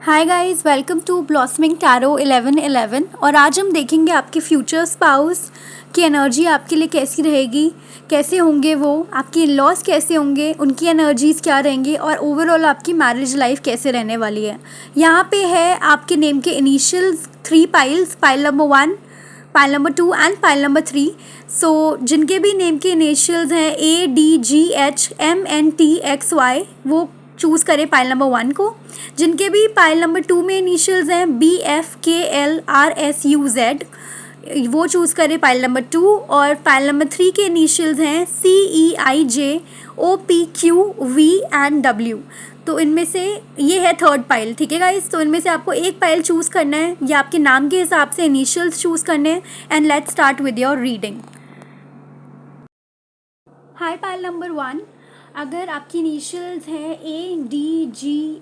Hi guys, welcome to blossoming tarot 1111। और आज हम देखेंगे आपके फ्यूचर स्पाउस की एनर्जी आपके लिए कैसी रहेगी, कैसे होंगे वो, आपके इन लॉज कैसे होंगे, उनकी एनर्जीज़ क्या रहेंगी और ओवरऑल आपकी मैरिज लाइफ कैसे रहने वाली है। यहाँ पे है आपके नेम के initials 3 piles, pile number 1, pile number 2 and pile number 3। सो जिनके भी नेम के इनिशियल्स हैं ADGHMNTXY, वो चूज़ करें पाइल नंबर 1 को। जिनके भी पाइल नंबर 2 में इनिशियल्स हैं BFKLRSUZ, वो चूज़ करें पाइल नंबर 2। और पाइल नंबर 3 के इनिशियल्स हैं CEIJOPQV एंड W। तो इनमें से ये है थर्ड पाइल, ठीक है गाइस। तो इनमें से आपको एक पाइल चूज़ करना है या आपके नाम के हिसाब से इनिशियल्स चूज़ करने हैं। And let's start with your reading. Hi pile number 1, अगर आपकी इनिशियल्स हैं ADGHMNTX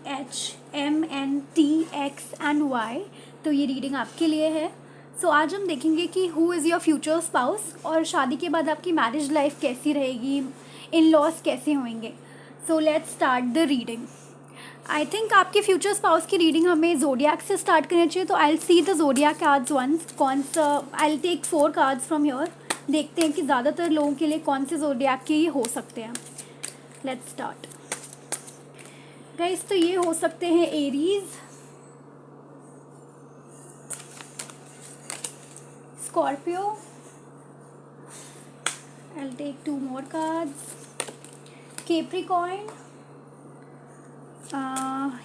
एंड Y, तो ये रीडिंग आपके लिए है। सो आज हम देखेंगे कि who is your future spouse और शादी के बाद आपकी मैरिज लाइफ कैसी रहेगी, इन लॉज कैसे होंगे। So let's start the reading. I think आपके फ्यूचर स्पाउस की रीडिंग हमें जोडियाक से स्टार्ट करनी चाहिए। तो I will see the zodiac cards once. कौन सा, I will take 4 cards from your. देखते हैं कि ज़्यादातर लोगों के लिए कौन से जोडियाक के ये हो सकते हैं। Let's start guys. तो ये हो सकते हैं Aries, Scorpio, I will take 2 more cards, Capricorn,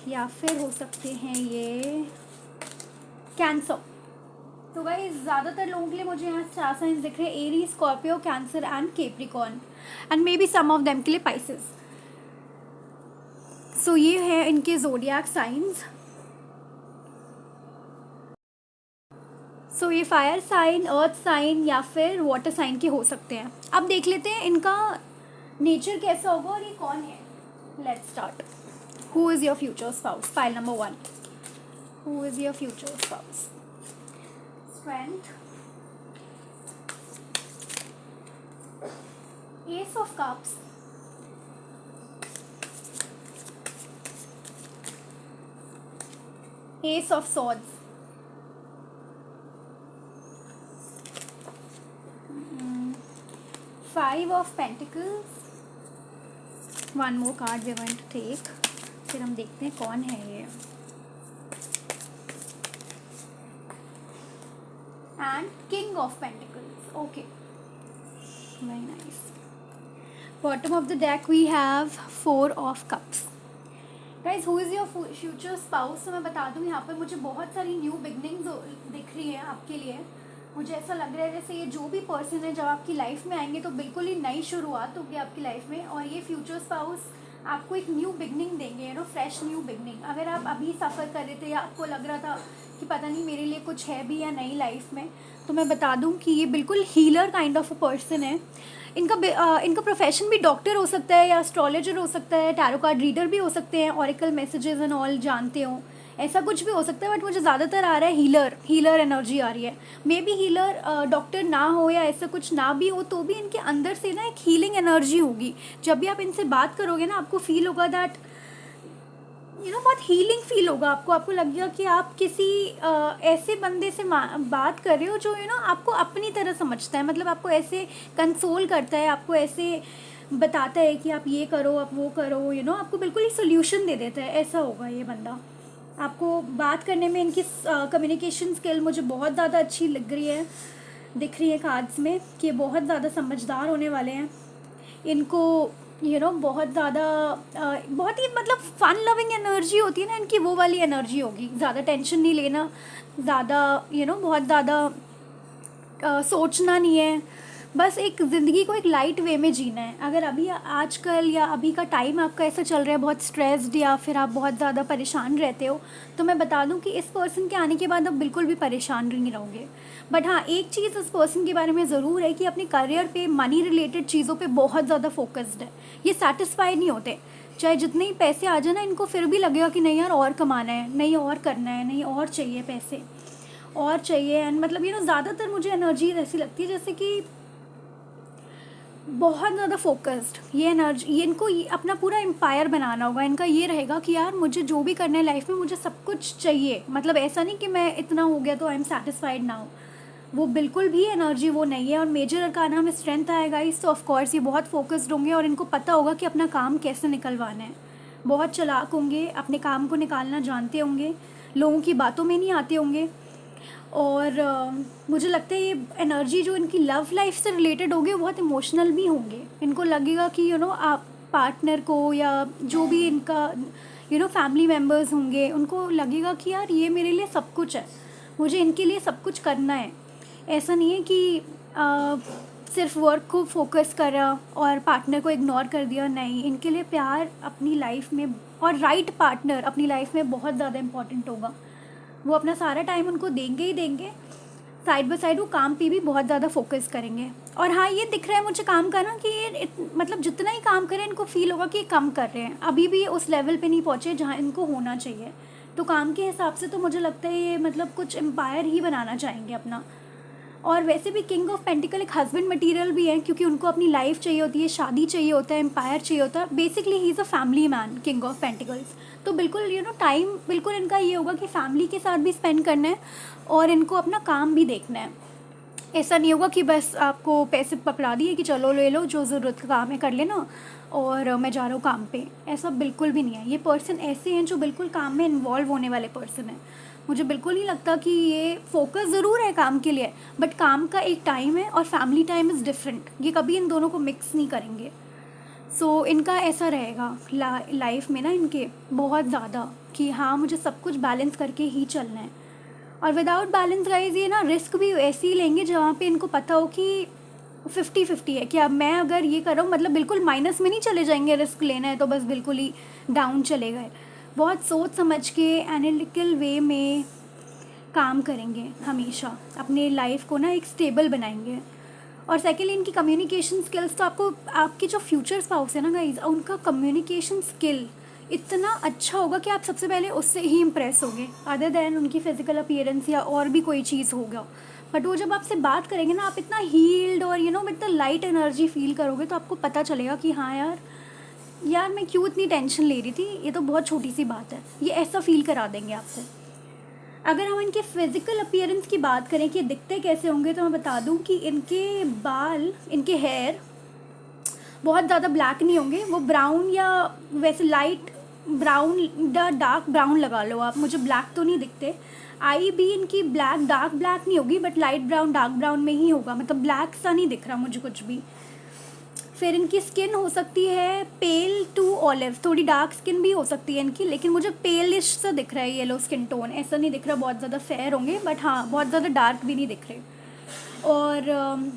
या फिर हो सकते हैं ये कैंसर। तो गाइस ज़्यादातर लोगों के लिए मुझे यहाँ 4 साइंस दिख रहे हैं, Aries, Scorpio, Cancer and Capricorn, and may be some of them के लिए पाइसेस। सो ये है इनके जोडियाक साइंस। सो ये फायर साइन, अर्थ साइन या फिर वाटर साइन के हो सकते हैं। अब देख लेते हैं इनका नेचर कैसा होगा और ये कौन है। Let's start. Who is your future spouse? Pile number 1, who is your future spouse? Strength, ace of cups, ace of swords, 5 of pentacles. One more card we going to take, फिर हम देखते हैं कौन है ये। And king of pentacles. Okay, very nice. Bottom of the deck we have 4 of cups. Guys, who is your future spouse? तो मैं बता दूँ, यहाँ पर मुझे बहुत सारी न्यू बिगनिंग्स दिख रही है आपके लिए। मुझे ऐसा लग रहा है जैसे ये जो भी पर्सन है जब आपकी लाइफ में आएंगे तो बिल्कुल ही नई शुरुआत होगी आपकी लाइफ में। और ये फ्यूचर स्पाउस आपको एक न्यू बिगनिंग देंगे, फ्रेश न्यू बिगनिंग। अगर आप अभी सफ़र कर रहे थे या आपको लग रहा था कि पता नहीं मेरे लिए कुछ है भी या नहीं लाइफ में, तो मैं बता दूं कि ये बिल्कुल healer kind of a person है। इनका प्रोफेशन भी डॉक्टर हो सकता है या एस्ट्रोलॉजर हो सकता है, टैरो कार्ड रीडर भी हो सकते हैं, ऑरिकल मैसेजेस एंड ऑल जानते हो, ऐसा कुछ भी हो सकता है। बट मुझे ज़्यादातर आ रहा है हीलर एनर्जी आ रही है। मे बी हीलर डॉक्टर ना हो या ऐसा कुछ ना भी हो, तो भी इनके अंदर से ना एक हीलिंग एनर्जी होगी। जब भी आप इनसे बात करोगे ना, आपको फील होगा दैट बहुत हीलिंग फील होगा आपको लगेगा कि आप किसी ऐसे बंदे से बात कर रहे हो जो आपको अपनी तरह समझता है। मतलब आपको ऐसे कंसोल करता है, आपको ऐसे बताता है कि आप ये करो, आप वो करो, आपको बिल्कुल ही सोल्यूशन दे देता है। ऐसा होगा ये बंदा। आपको बात करने में इनकी कम्युनिकेशन स्किल मुझे बहुत ज़्यादा अच्छी लग रही है, दिख रही है कार्ड्स में कि ये बहुत ज़्यादा समझदार होने वाले हैं। इनको बहुत ज़्यादा बहुत ही मतलब फ़न लविंग एनर्जी होती है ना इनकी, वो वाली एनर्जी होगी। ज़्यादा टेंशन नहीं लेना, ज़्यादा बहुत ज़्यादा सोचना नहीं है, बस एक ज़िंदगी को एक लाइट वे में जीना है। अगर अभी आजकल या अभी का टाइम आपका ऐसा चल रहा है बहुत स्ट्रेस्ड या फिर आप बहुत ज़्यादा परेशान रहते हो, तो मैं बता दूं कि इस पर्सन के आने के बाद आप बिल्कुल भी परेशान नहीं रहोगे। बट हाँ, एक चीज़ इस पर्सन के बारे में ज़रूर है कि अपने करियर पे, मनी रिलेटेड चीज़ों पे बहुत ज़्यादा फोकस्ड है। ये सेटिस्फाइड नहीं होते, चाहे जितने ही पैसे आ जाए ना, इनको फिर भी लगेगा कि नहीं यार और कमाना है, नहीं और करना है, नहीं और चाहिए पैसे, और चाहिए। एंड मतलब ज़्यादातर मुझे एनर्जी ऐसी लगती है जैसे कि बहुत ज़्यादा फोकस्ड, ये एनर्जी, ये इनको अपना पूरा एम्पायर बनाना होगा। इनका ये रहेगा कि यार मुझे जो भी करना है लाइफ में, मुझे सब कुछ चाहिए। मतलब ऐसा नहीं कि मैं इतना हो गया तो आई एम सेटिस्फाइड नाउ, वो बिल्कुल भी एनर्जी वो नहीं है। और मेजर अरकाना में स्ट्रेंथ आएगा इस, तो ऑफकोर्स ये बहुत फोकस्ड होंगे और इनको पता होगा कि अपना काम कैसे निकलवाना है। बहुत चालाक होंगे, अपने काम को निकालना जानते होंगे, लोगों की बातों में नहीं आते होंगे। और मुझे लगता है ये एनर्जी जो इनकी लव लाइफ से रिलेटेड होगी, वो बहुत इमोशनल भी होंगे। इनको लगेगा कि आप पार्टनर को या जो भी इनका फैमिली मेम्बर्स होंगे, उनको लगेगा कि यार ये मेरे लिए सब कुछ है, मुझे इनके लिए सब कुछ करना है। ऐसा नहीं है कि सिर्फ वर्क को फोकस करा और पार्टनर को इग्नोर कर दिया, नहीं, इनके लिए प्यार अपनी लाइफ में और राइट पार्टनर अपनी लाइफ में बहुत ज़्यादा इम्पॉर्टेंट होगा। वो अपना सारा टाइम उनको देंगे ही देंगे, साइड बाय साइड वो काम पे भी बहुत ज़्यादा फोकस करेंगे। और हाँ, ये दिख रहा है मुझे काम का ना कि ये मतलब जितना ही काम करें इनको फील होगा कि ये कम कर रहे हैं, अभी भी उस लेवल पे नहीं पहुँचे जहाँ इनको होना चाहिए। तो काम के हिसाब से तो मुझे लगता है ये मतलब कुछ एम्पायर ही बनाना चाहेंगे अपना। और वैसे भी किंग ऑफ पेंटिकल एक हस्बैंड मटेरियल भी है, क्योंकि उनको अपनी लाइफ चाहिए होती है, शादी चाहिए होता है, एम्पायर चाहिए होता है। Basically he is a family man, king of pentacles. तो बिल्कुल टाइम बिल्कुल इनका ये होगा कि फैमिली के साथ भी स्पेंड करना है और इनको अपना काम भी देखना है। ऐसा नहीं होगा कि बस आपको पैसे पकड़ा दिए कि चलो ले लो, जो ज़रूरत का काम है कर लेना और मैं जा रहा हूँ काम पे। ऐसा बिल्कुल भी नहीं है। ये पर्सन ऐसे हैं जो बिल्कुल काम में इन्वॉल्व होने वाले पर्सन हैं। मुझे बिल्कुल नहीं लगता कि ये फोकस ज़रूर है काम के लिए, बट काम का एक टाइम है और फैमिली टाइम इज़ डिफरेंट। ये कभी इन दोनों को मिक्स नहीं करेंगे। सो इनका ऐसा रहेगा लाइफ में ना, इनके बहुत ज़्यादा कि हाँ मुझे सब कुछ बैलेंस करके ही चलना है। और विदाउट बैलेंस गाइज ये ना रिस्क भी ऐसे ही लेंगे जहाँ पे इनको पता हो कि 50-50 है कि अब मैं अगर ये कर रहा हूँ, मतलब बिल्कुल माइनस में नहीं चले जाएंगे। रिस्क लेना है तो बस बिल्कुल ही डाउन चले गए। बहुत सोच समझ के एनालिटिकल वे में काम करेंगे हमेशा, अपने लाइफ को ना एक स्टेबल बनाएंगे। और सेकेंडली इनकी कम्युनिकेशन स्किल्स, तो आपको आपकी जो फ्यूचर स्पाउस है ना गाइज, उनका कम्युनिकेशन स्किल इतना अच्छा होगा कि आप सबसे पहले उससे ही इम्प्रेस होगे, अदर दैन उनकी फिजिकल अपीयरेंस या और भी कोई चीज़ होगा। बट वो जब आपसे बात करेंगे ना, आप इतना हील्ड और with the light energy feel करोगे, तो आपको पता चलेगा कि हाँ यार मैं क्यों इतनी टेंशन ले रही थी, ये तो बहुत छोटी सी बात है। ये ऐसा फील करा देंगे आपको। अगर हम इनके फिजिकल अपीयरेंस की बात करें कि दिखते कैसे होंगे, तो मैं बता दूं कि इनके बाल, इनके हेयर बहुत ज़्यादा ब्लैक नहीं होंगे। वो ब्राउन या वैसे लाइट ब्राउन, डार्क ब्राउन लगा लो आप, मुझे ब्लैक तो नहीं दिखते। आई भी इनकी ब्लैक, डार्क ब्लैक नहीं होगी, but light brown, dark brown में ही होगा, मतलब ब्लैक सा नहीं दिख रहा मुझे कुछ भी। फिर इनकी स्किन हो सकती है पेल टू ऑलिव, थोड़ी डार्क स्किन भी हो सकती है इनकी, लेकिन मुझे पेलिश सा दिख रहा है, येलो स्किन टोन। ऐसा नहीं दिख रहा बहुत ज़्यादा फेयर होंगे, बट हाँ बहुत ज़्यादा डार्क भी नहीं दिख रहे। और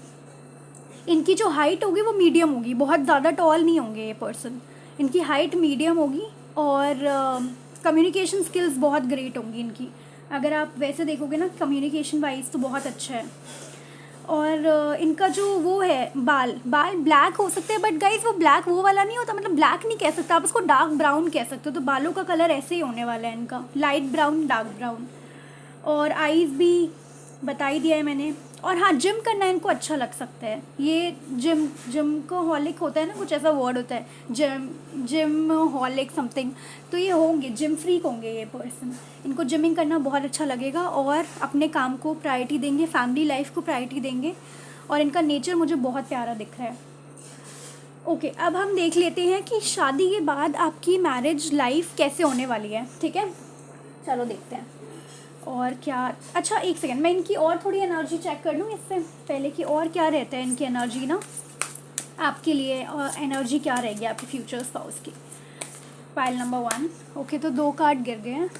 इनकी जो हाइट होगी वो मीडियम होगी, बहुत ज़्यादा टॉल नहीं होंगे ये पर्सन। इनकी हाइट मीडियम होगी और कम्युनिकेशन स्किल्स बहुत ग्रेट होंगी इनकी। अगर आप वैसे देखोगे ना कम्युनिकेशन वाइज तो बहुत अच्छा है। और इनका जो वो है बाल ब्लैक हो सकते हैं, बट गाइज वो ब्लैक वो वाला नहीं होता, मतलब ब्लैक नहीं कह सकते आप उसको, डार्क ब्राउन कह सकते हो। तो बालों का कलर ऐसे ही होने वाला है इनका, लाइट ब्राउन, डार्क ब्राउन। और आईज़ भी बता ही दिया है मैंने। और हाँ, जिम करना इनको अच्छा लग सकता है। ये जिम को हॉलिक होता है ना, कुछ ऐसा वर्ड होता है, जिम हॉलिक समथिंग। तो ये होंगे जिम फ्रीक होंगे ये पर्सन। इनको जिमिंग करना बहुत अच्छा लगेगा और अपने काम को प्रायोरिटी देंगे, फैमिली लाइफ को प्रायोरिटी देंगे। और इनका नेचर मुझे बहुत प्यारा दिख रहा है। ओके, अब हम देख लेते हैं कि शादी के बाद आपकी मैरिज लाइफ कैसे होने वाली है। ठीक है, चलो देखते हैं। और क्या, अच्छा एक सेकेंड, मैं इनकी और थोड़ी एनर्जी चेक कर लूँ इससे पहले कि और क्या रहता है इनकी एनर्जी ना आपके लिए। और एनर्जी क्या रहेगी आपके फ्यूचर स्पाउस की। Pile number 1। ओके, तो 2 कार्ड गिर गए हैं।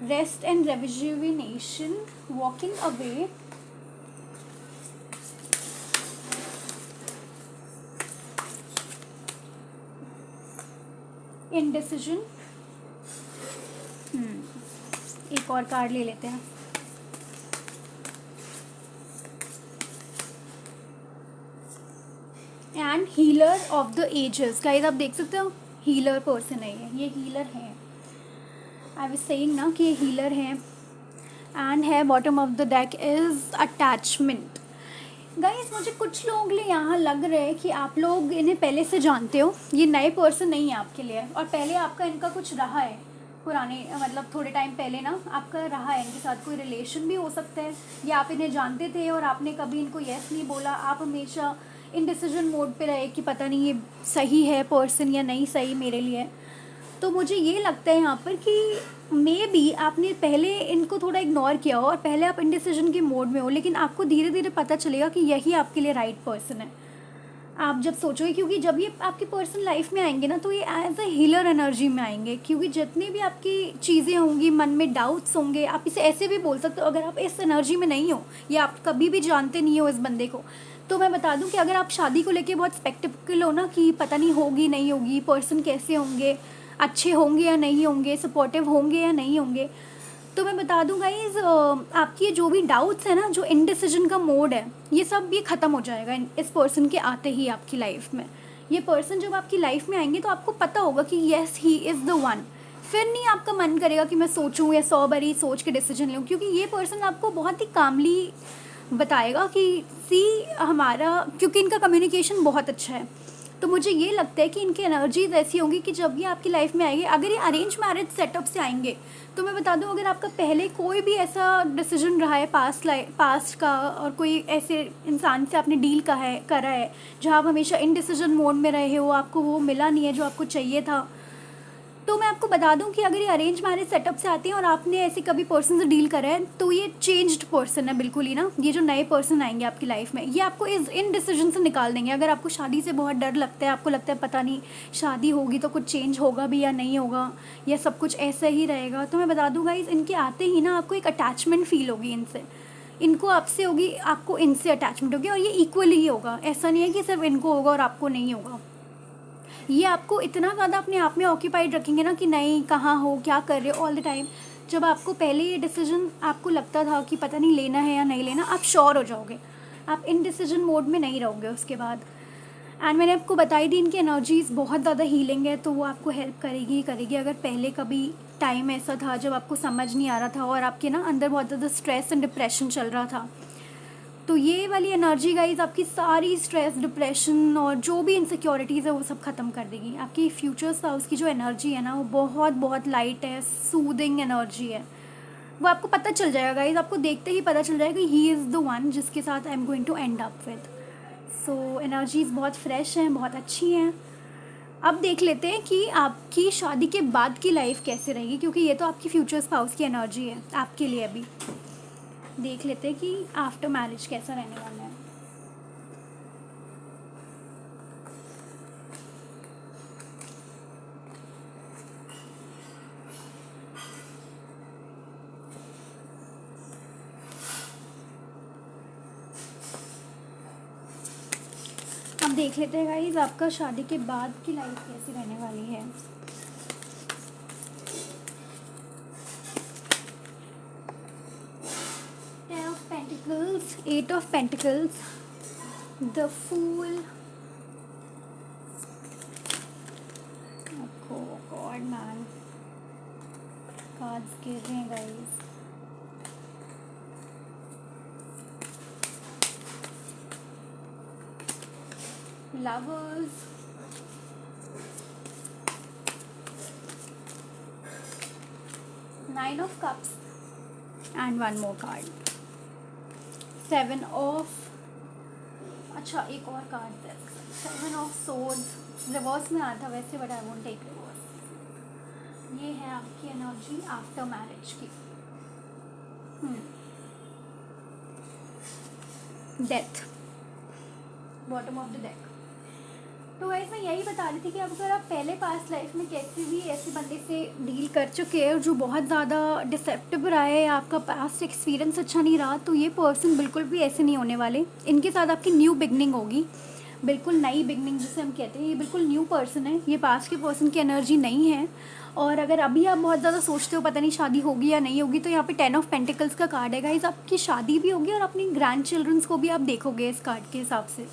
Rest and rejuvenation, walking away, indecision. एक और कार्ड ले लेते हैं। And healer of the ages. Guys आप देख सकते हो, हीलर पर्सन है ये हीलर है। आई वाज सेइंग ना कि ये हीलर है। एंड है bottom of the deck is attachment. Guys मुझे कुछ लोगों के लिए यहाँ लग रहा है कि आप लोग इन्हें पहले से जानते हो, ये नए पर्सन नहीं है आपके लिए, और पहले आपका इनका कुछ रहा है पुराने, मतलब थोड़े टाइम पहले ना आपका रहा है इनके साथ, कोई रिलेशन भी हो सकता है, या आप इन्हें जानते थे और आपने कभी इनको येस नहीं बोला, आप हमेशा इनडिसीजन मोड पे रहे कि पता नहीं ये सही है पर्सन या नहीं सही मेरे लिए। तो मुझे ये लगता है यहाँ पर कि मे बी आपने पहले इनको थोड़ा इग्नोर किया हो और पहले आप इनडिसीजन के मोड में हो, लेकिन आपको धीरे धीरे पता चलेगा कि यही आपके लिए राइट पर्सन है। आप जब सोचोगे, क्योंकि जब ये आपके पर्सन लाइफ में आएंगे ना तो ये एज अ हीलर एनर्जी में आएंगे, क्योंकि जितनी भी आपकी चीज़ें होंगी, मन में डाउट्स होंगे, आप इसे ऐसे भी बोल सकते हो अगर आप इस एनर्जी में नहीं हो या आप कभी भी जानते नहीं हो इस बंदे को, तो मैं बता दूं कि अगर आप शादी को लेके बहुत स्पेक्टिकल हो ना कि पता नहीं होगी नहीं होगी, पर्सन कैसे होंगे, अच्छे होंगे या नहीं होंगे, सपोर्टिव होंगे या नहीं होंगे, तो मैं बता दूं गाइज, आपकी ये जो भी डाउट्स है ना, जो इनडिसीजन का मोड है, ये सब ये ख़त्म हो जाएगा इस पर्सन के आते ही आपकी लाइफ में। ये पर्सन जब आपकी लाइफ में आएंगे तो आपको पता होगा कि yes he is the one. फिर नहीं आपका मन करेगा कि मैं सोचूं या 100 बारी सोच के डिसीजन लूं, क्योंकि ये पर्सन आपको बहुत ही कामली बताएगा कि सी हमारा, क्योंकि इनका कम्युनिकेशन बहुत अच्छा है। तो मुझे ये लगता है कि इनकी एनर्जीज ऐसी होंगी कि जब ये आपकी लाइफ में आएंगे, अगर ये अरेंज मैरिज सेटअप से आएंगे तो मैं बता दूं, अगर आपका पहले कोई भी ऐसा डिसीजन रहा है पास्ट का, और कोई ऐसे इंसान से आपने डील करा है जहाँ आप हमेशा इनडिसीजन मोड में रहे हो, आपको वो मिला नहीं है जो आपको चाहिए था, तो मैं आपको बता दूं कि अगर ये अरेंज मैरिज सेटअप से आते हैं और आपने ऐसे कभी पर्सन से डील करा है तो ये चेंज्ड पर्सन है बिल्कुल ही ना। ये जो नए पर्सन आएंगे आपकी लाइफ में, ये आपको इन डिसीजन से निकाल देंगे। अगर आपको शादी से बहुत डर लगता है, आपको लगता है पता नहीं शादी होगी तो कुछ चेंज होगा भी या नहीं होगा, या सब कुछ ऐसा ही रहेगा, तो मैं बता दूँ गाइस, इनके आते ही ना आपको एक अटैचमेंट फील होगी इनसे, इनको आपसे होगी, आपको इनसे अटैचमेंट होगी, और ये इक्वली ही होगा। ऐसा नहीं है कि सिर्फ इनको होगा और आपको नहीं होगा। ये आपको इतना ज़्यादा अपने आप में ऑक्यूपाइड रखेंगे ना कि नहीं कहाँ हो, क्या कर रहे हो ऑल द टाइम। जब आपको पहले ये डिसीजन आपको लगता था कि पता नहीं लेना है या नहीं लेना, आप श्योर हो जाओगे, आप इन डिसीजन मोड में नहीं रहोगे उसके बाद। एंड मैंने आपको बताई दी इनकी एनर्जीज बहुत ज़्यादा हीलिंग है, तो वो आपको हेल्प करेगी ही करेगी। अगर पहले कभी टाइम ऐसा था जब आपको समझ नहीं आ रहा था और आपके ना अंदर बहुत ज़्यादा स्ट्रेस एंड डिप्रेशन चल रहा था, तो ये वाली एनर्जी गाइज आपकी सारी स्ट्रेस, डिप्रेशन और जो भी इनसिक्योरिटीज़ है वो सब ख़त्म कर देगी। आपकी फ्यूचर स्पाउस की जो एनर्जी है ना, वो बहुत बहुत लाइट है, सूदिंग एनर्जी है। वो आपको पता चल जाएगा गाइज, आपको देखते ही पता चल जाएगा ही इज़ द वन जिसके साथ I am going to end up with. So energies बहुत फ्रेश हैं, बहुत अच्छी हैं। अब देख लेते हैं कि आपकी शादी के बाद की लाइफ कैसे रहेगी, क्योंकि ये तो आपकी फ्यूचर स्पाउस की एनर्जी है आपके लिए। अभी देख लेते हैं कि आफ्टर मैरिज कैसा रहने वाला है। अब देख लेते हैं गाइस आपका शादी के बाद की लाइफ कैसी रहने वाली है। Pentacles, 8 of Pentacles, the Fool. Oh God, man. Cards गिर रहे हैं guys. Lovers. Nine of Cups. And one more card. 7 of, अच्छा एक और कार्ड है, 7 of Swords, रिवर्स में आया था वैसे, but I won't take reverse. ये है आपकी एनर्जी आफ्टर मैरिज की। Death, bottom of the deck. तो वैसे मैं यही बता रही थी कि अगर आप पहले पास्ट लाइफ में कैसे भी ऐसे बंदे से डील कर चुके हैं जो बहुत ज़्यादा डिसेप्टिव रहा है, आपका पास्ट एक्सपीरियंस अच्छा नहीं रहा, तो ये पर्सन बिल्कुल भी ऐसे नहीं होने वाले। इनके साथ आपकी न्यू बिगनिंग होगी, बिल्कुल नई बिगनिंग जिसे हम कहते हैं। ये बिल्कुल न्यू पर्सन है, ये पास्ट के पर्सन की एनर्जी नहीं है। और अगर अभी आप बहुत ज़्यादा सोचते हो पता नहीं शादी होगी या नहीं होगी, तो यहाँ पे 10 ऑफ पेंटिकल्स का कार्ड है गाइस, आपकी शादी भी होगी और अपनी ग्रैंड चिल्ड्रंस को भी आप देखोगे इस कार्ड के हिसाब से।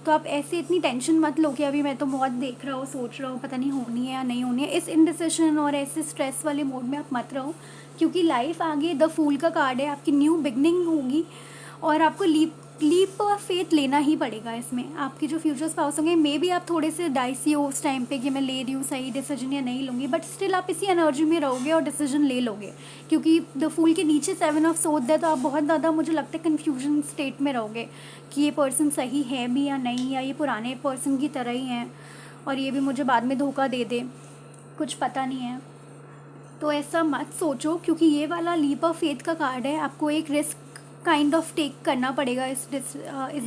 तो आप ऐसे इतनी टेंशन मत लो कि अभी मैं तो बहुत देख रहा हूँ, सोच रहा हूँ, पता नहीं होनी है या नहीं होनी है। इस इनडिसिशन और ऐसे स्ट्रेस वाले मोड में आप मत रहो, क्योंकि लाइफ आगे द फूल का कार्ड है, आपकी न्यू बिगनिंग होगी और आपको लीप ऑफ फेथ लेना ही पड़ेगा इसमें। आपके जो फ्यूचर स्पाउस होंगे, मे बी आप थोड़े से डाइसी हो उस टाइम पे कि मैं ले रही हूँ सही डिसीजन या नहीं लूँगी, बट स्टिल आप इसी एनर्जी में रहोगे और डिसीजन ले लोगे, क्योंकि द फूल के नीचे 7 ऑफ सोड है, तो आप बहुत ज़्यादा मुझे लगता है कन्फ्यूजन स्टेट में रहोगे कि ये पर्सन सही है भी या नहीं, या ये पुराने पर्सन की तरह ही हैं और ये भी मुझे बाद में धोखा दे दे, कुछ पता नहीं है। तो ऐसा मत सोचो, क्योंकि ये वाला लीप ऑफ फेथ का कार्ड है। आपको एक रिस्क काइंड ऑफ टेक करना पड़ेगा इस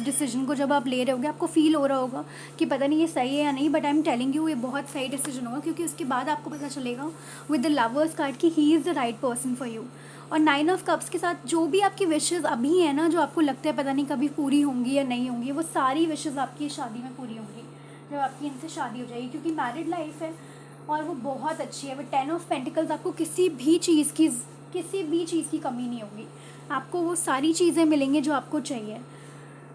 डिसीजन को। जब आप ले रहे होगे आपको फील हो रहा होगा कि पता नहीं ये सही है या नहीं, but I am telling you ये बहुत सही डिसीजन होगा, क्योंकि उसके बाद आपको पता चलेगा विद द लवर्स कार्ड कि he is the right person for you. और 9 ऑफ कप्स के साथ जो भी आपकी विशेज़ अभी है ना, जो आपको लगता है पता नहीं कभी पूरी होंगी या नहीं होंगी, वो सारी विशेज़ आपकी शादी में पूरी होंगी जब आपकी इनसे शादी हो जाएगी, क्योंकि मैरिड लाइफ है और वो बहुत अच्छी है। वो 10 ऑफ पेंटिकल्स, आपको किसी भी चीज़ की कमी नहीं होगी, आपको वो सारी चीज़ें मिलेंगी जो आपको चाहिए।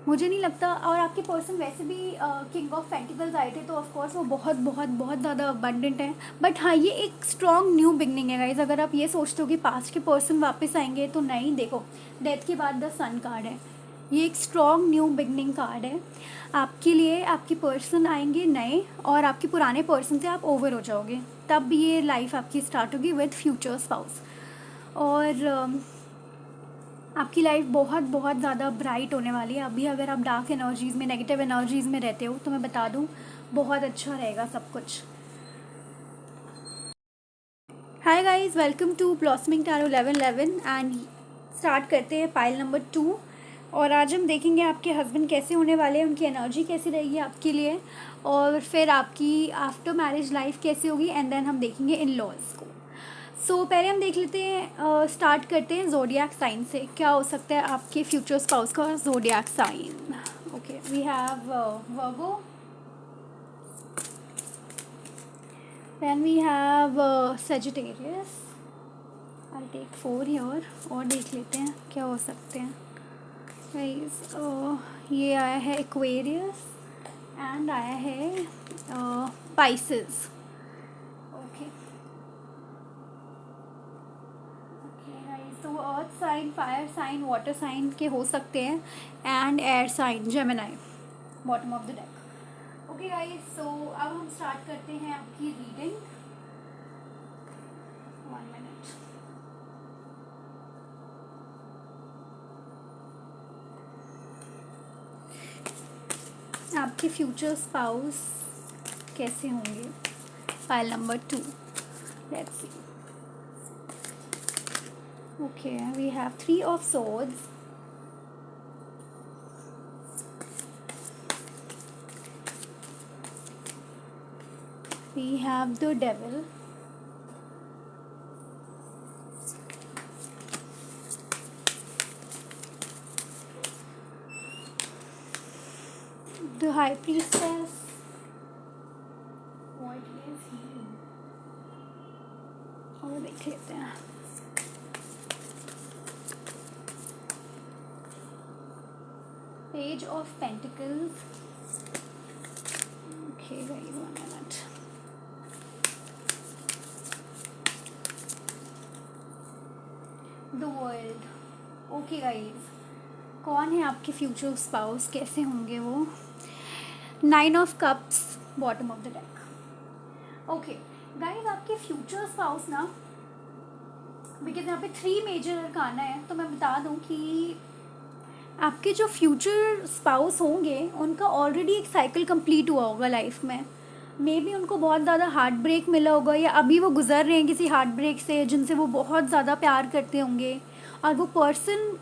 मुझे नहीं लगता, और आपके पर्सन वैसे भी किंग ऑफ पेंटिकल्स आए थे, तो ऑफ कोर्स वो बहुत बहुत बहुत ज़्यादा अबंडेंट है। बट हाँ, ये एक स्ट्रॉन्ग न्यू बिगनिंग है गाइज। अगर आप ये सोचते हो कि पास्ट के पर्सन वापस आएंगे, तो नहीं, देखो डेथ के बाद द सन कार्ड है, ये एक स्ट्रॉन्ग न्यू बिगनिंग कार्ड है आपके लिए। आपके पर्सन आएंगे नए, और आपके पुराने पर्सन से आप ओवर हो जाओगे, तब ये लाइफ आपकी स्टार्ट होगी विद फ्यूचर स्पाउस। और आपकी लाइफ बहुत बहुत ज़्यादा ब्राइट होने वाली है। अभी अगर आप डार्क एनर्जीज़ में, नेगेटिव एनर्जीज़ में रहते हो, तो मैं बता दूँ बहुत अच्छा रहेगा सब कुछ। Hi guys, welcome to blossoming tarot 1111 and start करते हैं पाइल नंबर 2। और आज हम देखेंगे आपके हस्बैंड कैसे होने वाले हैं, उनकी एनर्जी कैसी रहेगी आपके लिए, और फिर आपकी आफ्टर मैरिज लाइफ कैसी होगी, एंड देन हम देखेंगे इन लॉज को। सो पहले हम देख लेते हैं, स्टार्ट करते हैं ज़ोडिएक साइन से। क्या हो सकता है आपके फ्यूचर स्पाउस का zodiac sign. Okay, we have Virgo, then we have Sagittarius. I take 4 here, और देख लेते हैं क्या हो सकते हैं गाइस। ये आया है एक्वेरियस एंड आया है पाइसेस। तो earth sign, fire sign, water sign के हो सकते हैं, and air sign Gemini, bottom of the deck. Okay guys, so अब हम स्टार्ट करते हैं आपकी रीडिंग। 1 मिनट। आपके फ्यूचर स्पाउस कैसे होंगे, file number 2, let's see. Okay, we have 3 of swords. We have the devil. The high priestess. What is he? और देख लेते हैं। Page of Pentacles. Okay guys, 1 minute. The World. Okay guys, कौन है आपके future spouse, कैसे होंगे वो। 9 of cups, bottom of the deck. Okay guys, आपके फ्यूचर स्पाउस ना, बिकॉज यहाँ पे 3 मेजर अरकाना है, तो मैं बता दूँ कि आपके जो फ्यूचर स्पाउस होंगे उनका ऑलरेडी एक साइकिल कंप्लीट हुआ होगा लाइफ में। मे बी उनको बहुत ज़्यादा हार्ट ब्रेक मिला होगा, या अभी वो गुजर रहे हैं किसी हार्ट ब्रेक से जिनसे वो बहुत ज़्यादा प्यार करते होंगे, और वो पर्सन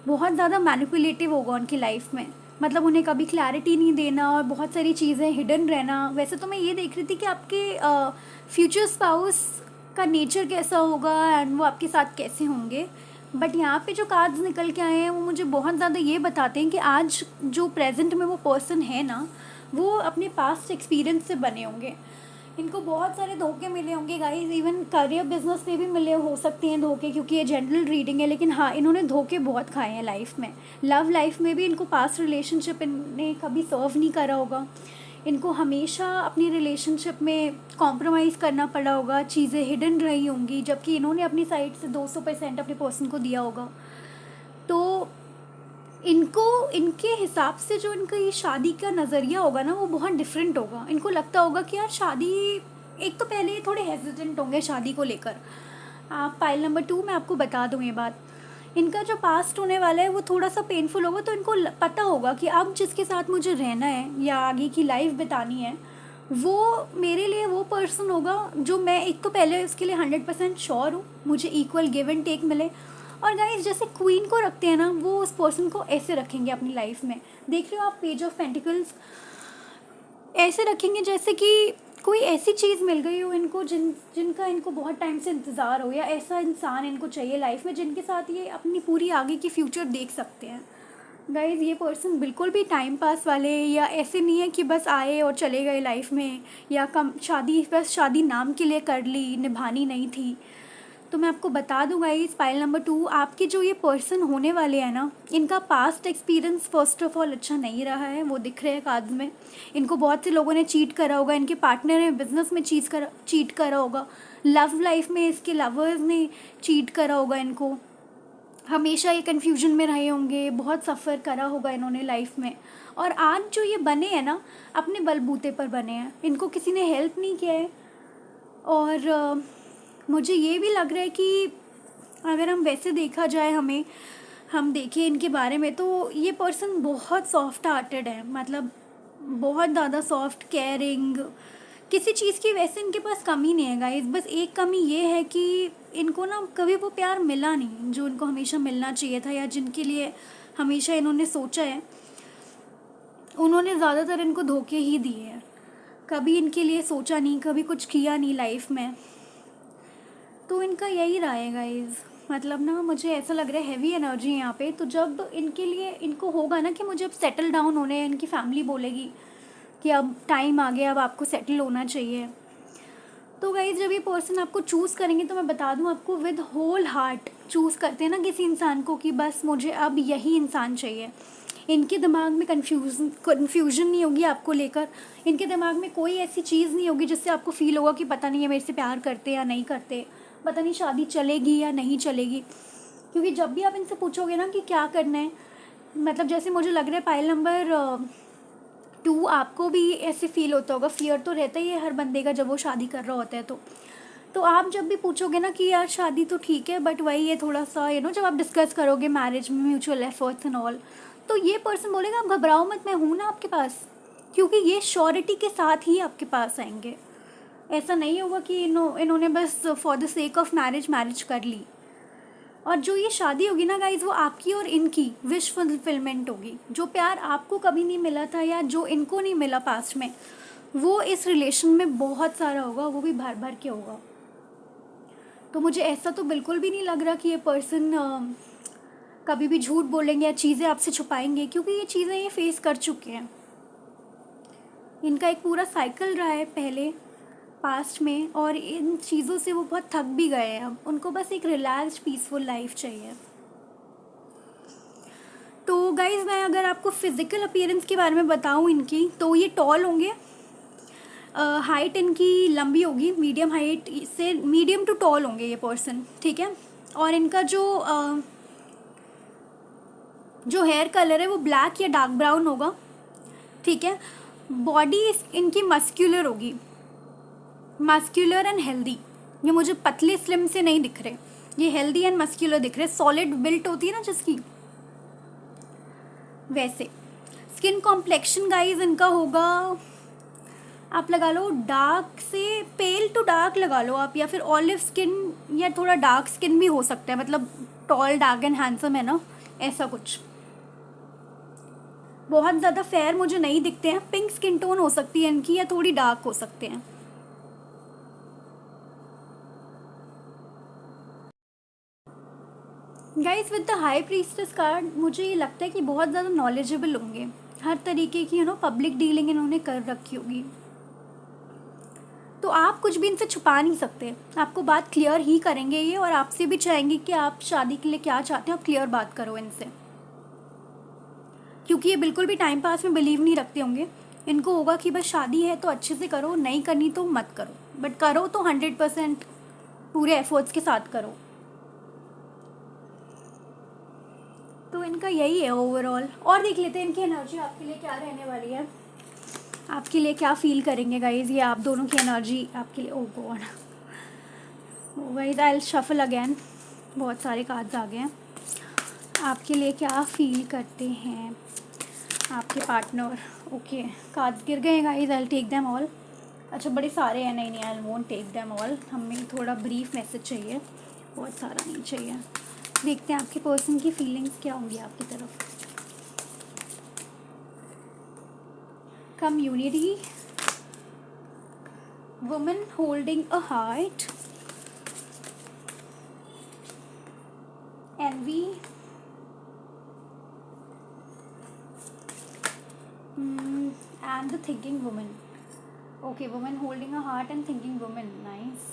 बहुत ज़्यादा मैनिपुलेटिव होगा उनकी लाइफ में। मतलब उन्हें कभी क्लैरिटी नहीं देना और बहुत सारी चीज़ें हिडन रहना। वैसे तो मैं ये देख रही थी कि आपके फ्यूचर स्पाउस का नेचर कैसा होगा एंड वो आपके साथ कैसे होंगे, बट यहाँ पे जो कार्ड्स निकल के आए हैं वो मुझे बहुत ज़्यादा ये बताते हैं कि आज जो प्रेजेंट में वो पर्सन है ना, वो अपने पास्ट एक्सपीरियंस से बने होंगे। इनको बहुत सारे धोखे मिले होंगे गाइस, इवन करियर बिजनेस में भी मिले हो सकते हैं धोखे, क्योंकि ये जनरल रीडिंग है। लेकिन हाँ, इन्होंने धोखे बहुत खाए हैं लाइफ में। लव लाइफ में भी इनको पास्ट रिलेशनशिप इन्हें कभी सर्व नहीं करा होगा, इनको हमेशा अपनी रिलेशनशिप में कॉम्प्रोमाइज़ करना पड़ा होगा, चीज़ें हिडन रही होंगी, जबकि इन्होंने अपनी साइड से 200% अपने पर्सन को दिया होगा। तो इनको इनके हिसाब से जो इनका ये शादी का नज़रिया होगा ना वो बहुत डिफरेंट होगा। इनको लगता होगा कि यार शादी, एक तो पहले ये थोड़े हेजिटेंट होंगे शादी को लेकर। आप पाइल नंबर 2 मैं आपको बता दूँ ये बात, इनका जो पास्ट होने वाला है वो थोड़ा सा पेनफुल होगा। तो इनको पता होगा कि अब जिसके साथ मुझे रहना है या आगे की लाइफ बितानी है वो मेरे लिए वो पर्सन होगा जो मैं एक तो पहले उसके लिए 100% श्योर हूँ, मुझे इक्वल गिव एंड टेक मिले। और गाइस जैसे क्वीन को रखते हैं ना वो उस पर्सन को ऐसे रखेंगे अपनी लाइफ में। देख रहे हो आप पेज ऑफ पेंटिकल्स, ऐसे रखेंगे जैसे कि कोई ऐसी चीज़ मिल गई हो इनको जिनका इनको बहुत टाइम से इंतज़ार हो, या ऐसा इंसान इनको चाहिए लाइफ में जिनके साथ ये अपनी पूरी आगे की फ्यूचर देख सकते हैं। गाइज ये पर्सन बिल्कुल भी टाइम पास वाले या ऐसे नहीं है कि बस आए और चले गए लाइफ में, या कम शादी बस शादी नाम के लिए कर ली, निभानी नहीं थी। तो मैं आपको बता दूंगा इस पाइल नंबर 2 आपके जो ये पर्सन होने वाले हैं ना, इनका past experience first of all अच्छा नहीं रहा है, वो दिख रहे हैं कार्ड में। इनको बहुत से लोगों ने चीट करा होगा, इनके पार्टनर ने बिजनेस में चीट करा होगा, लव लाइफ में इसके लवर्स ने चीट करा होगा इनको, हमेशा ये कन्फ्यूजन में रहे होंगे, बहुत सफ़र करा होगा इन्होंने लाइफ में। और आज जो ये बने हैं ना अपने बलबूते पर बने हैं, इनको किसी ने हेल्प नहीं किया है। और मुझे ये भी लग रहा है कि अगर हम वैसे देखा जाए, हम देखें इनके बारे में तो ये पर्सन बहुत सॉफ्ट हार्टेड है, मतलब बहुत ज़्यादा सॉफ्ट, केयरिंग, किसी चीज़ की वैसे इनके पास कमी नहीं है गाइस। बस एक कमी ये है कि इनको ना कभी वो प्यार मिला नहीं जो इनको हमेशा मिलना चाहिए था, या जिनके लिए हमेशा इन्होंने सोचा है उन्होंने ज़्यादातर इनको धोखे ही दिए हैं। कभी इनके लिए सोचा नहीं, कभी कुछ किया नहीं लाइफ में। तो इनका यही रहा है गाइस, मतलब ना मुझे ऐसा लग रहा है हैवी एनर्जी है यहाँ पे। तो जब इनके लिए इनको होगा ना कि मुझे अब सेटल डाउन होने हैं, इनकी फैमिली बोलेगी कि अब टाइम आ गया, अब आपको सेटल होना चाहिए, तो गाइज जब ये पर्सन आपको चूज़ करेंगे तो मैं बता दूं आपको विद होल हार्ट चूज़ करते हैं ना किसी इंसान को कि बस मुझे अब यही इंसान चाहिए। इनके दिमाग में कन्फ्यूजन नहीं होगी आपको लेकर, इनके दिमाग में कोई ऐसी चीज़ नहीं होगी जिससे आपको फील होगा कि पता नहीं है मेरे से प्यार करते या नहीं करते, पता नहीं शादी चलेगी या नहीं चलेगी। क्योंकि जब भी आप इनसे पूछोगे ना कि क्या करना है, मतलब जैसे मुझे लग रहा है पाइल नंबर 2 आपको भी ऐसे फील होता होगा, फियर तो रहता ही है हर बंदे का जब वो शादी कर रहा होता है। तो आप जब भी पूछोगे ना कि यार शादी तो ठीक है बट वही है थोड़ा सा जब आप डिस्कस करोगे मैरिज में म्यूचुअल एफर्ट्स एंड ऑल, तो ये पर्सन बोलेगा आप घबराओ मत, मैं हूँ ना आपके पास। क्योंकि ये श्योरिटी के साथ ही आपके पास आएंगे। ऐसा नहीं होगा कि इन्होंने बस for the sake of marriage कर ली। और जो ये शादी होगी ना गाइज वो आपकी और इनकी विश फुलफिलमेंट होगी। जो प्यार आपको कभी नहीं मिला था या जो इनको नहीं मिला पास्ट में, वो इस रिलेशन में बहुत सारा होगा, वो भी भर भर के होगा। तो मुझे ऐसा तो बिल्कुल भी नहीं लग रहा कि ये पर्सन कभी भी झूठ बोलेंगे या चीज़ें आपसे छुपाएंगे, क्योंकि ये चीज़ें ये फेस कर चुके हैं। इनका एक पूरा साइकिल रहा है पहले पास्ट में, और इन चीज़ों से वो बहुत थक भी गए हैं। अब उनको बस एक रिलैक्स्ड पीसफुल लाइफ चाहिए। तो गाइज़ मैं अगर आपको फिज़िकल अपीयरेंस के बारे में बताऊँ इनकी, तो ये टॉल होंगे, हाइट इनकी लंबी होगी, मीडियम हाइट से मीडियम टू टॉल होंगे ये पर्सन, ठीक है। और इनका जो हेयर कलर है वो ब्लैक या डार्क ब्राउन होगा, ठीक है। बॉडी इनकी मस्क्यूलर होगी, मस्क्यूलर एंड हेल्दी। ये मुझे पतले स्लिम से नहीं दिख रहे, ये हेल्दी एंड मस्क्यूलर दिख रहे, सॉलिड बिल्ट होती है ना जिसकी, वैसे। स्किन कॉम्प्लेक्शन गाइज इनका होगा, आप लगा लो डार्क से पेल टू डार्क लगा लो आप, या फिर ऑलिव स्किन या थोड़ा डार्क स्किन भी हो सकता है, मतलब टॉल डार्क एंड हैंडसम है ना, ऐसा कुछ। बहुत ज़्यादा फेयर मुझे नहीं दिखते हैं, पिंक स्किन टोन हो सकती है इनकी या थोड़ी डार्क हो सकते हैं। Guys with the high priestess card मुझे ये लगता है कि बहुत ज़्यादा नॉलेजेबल होंगे, हर तरीके की पब्लिक डीलिंग इन्होंने कर रखी होगी। तो आप कुछ भी इनसे छुपा नहीं सकते, आपको बात क्लियर ही करेंगे ये, और आपसे भी चाहेंगे कि आप शादी के लिए क्या चाहते हो, आप क्लियर बात करो इनसे। क्योंकि ये बिल्कुल भी टाइम पास में बिलीव नहीं रखते होंगे, इनको होगा कि बस शादी है तो अच्छे से करो, नहीं करनी तो मत करो, बट करो तो 100% पूरे एफर्ट्स के साथ करो। तो इनका यही है ओवरऑल। और देख लेते हैं इनकी एनर्जी आपके लिए क्या रहने वाली है, आपके लिए क्या फील करेंगे गाइज। ये आप दोनों की एनर्जी आपके लिए, oh God, guys I will shuffle again, बहुत सारे कार्ड्स आ गए हैं। आपके लिए क्या फील करते हैं आपके पार्टनर। ओके, कार्ड्स गिर गए हैं guys, I will take them all. अच्छा बड़े सारे हैं, नहीं I won't take them all, हमें थोड़ा ब्रीफ मैसेज चाहिए, बहुत सारा नहीं चाहिए। देखते हैं आपके पर्सन की फीलिंग्स क्या होंगी आपकी तरफ। Community, woman holding a heart, envy, and the thinking woman. Okay, woman holding a heart and thinking woman, nice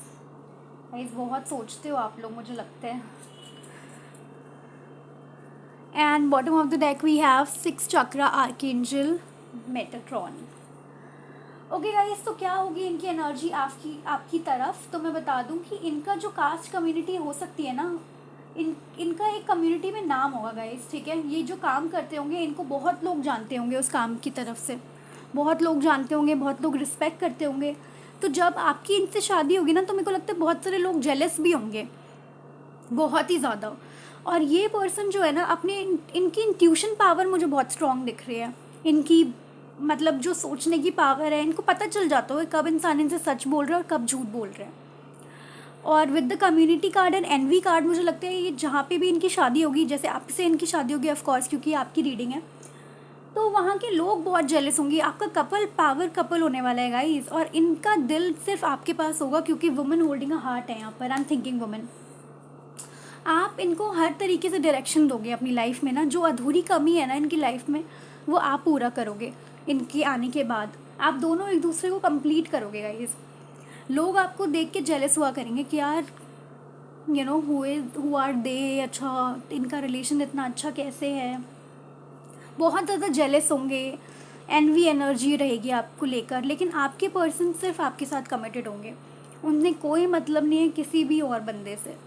guys, बहुत सोचते हो आप लोग मुझे लगता है। and bottom of the deck we have 6 chakra archangel Metatron. Okay guys, तो क्या होगी इनकी एनर्जी आपकी तरफ। तो मैं बता दूं कि इनका जो कास्ट कम्युनिटी हो सकती है ना, इनका एक कम्युनिटी में नाम होगा गाइस, ठीक है। ये जो काम करते होंगे इनको बहुत लोग जानते होंगे, उस काम की तरफ से बहुत लोग जानते होंगे, बहुत लोग रिस्पेक्ट करते होंगे। तो जब आपकी इनसे शादी होगी ना, तो मेरे को लगता है बहुत सारे लोग जेलस भी होंगे, बहुत ही ज़्यादा। और ये पर्सन जो है ना, अपने इनकी इंट्यूशन पावर मुझे बहुत स्ट्रॉन्ग दिख रही है। इनकी मतलब जो सोचने की पावर है, इनको पता चल जाता है कब इंसान इनसे सच बोल रहा है और कब झूठ बोल रहा है। और with the community card and envy card, मुझे लगता है ये जहाँ पे भी इनकी शादी होगी, जैसे आपसे इनकी शादी होगी ऑफ कोर्स क्योंकि आपकी रीडिंग है, तो वहाँ के लोग बहुत जेलस होंगे। आपका कपल पावर कपल होने वाला है गाइस, और इनका दिल सिर्फ आपके पास होगा क्योंकि वुमन होल्डिंग अ हार्ट है यहाँ पर, आई एम थिंकिंग वुमन। आप इनको हर तरीके से डायरेक्शन दोगे अपनी लाइफ में ना, जो अधूरी कमी है ना इनकी लाइफ में, वो आप पूरा करोगे। इनके आने के बाद आप दोनों एक दूसरे को कंप्लीट करोगे गाइस। लोग आपको देख के जेलस हुआ करेंगे कि यार you know who are they, अच्छा इनका रिलेशन इतना अच्छा कैसे है, बहुत ज़्यादा जेलस होंगे, एनवी एनर्जी रहेगी आपको लेकर। लेकिन आपके पर्सन सिर्फ आपके साथ कमिटेड होंगे, उन्हें कोई मतलब नहीं है किसी भी और बंदे से।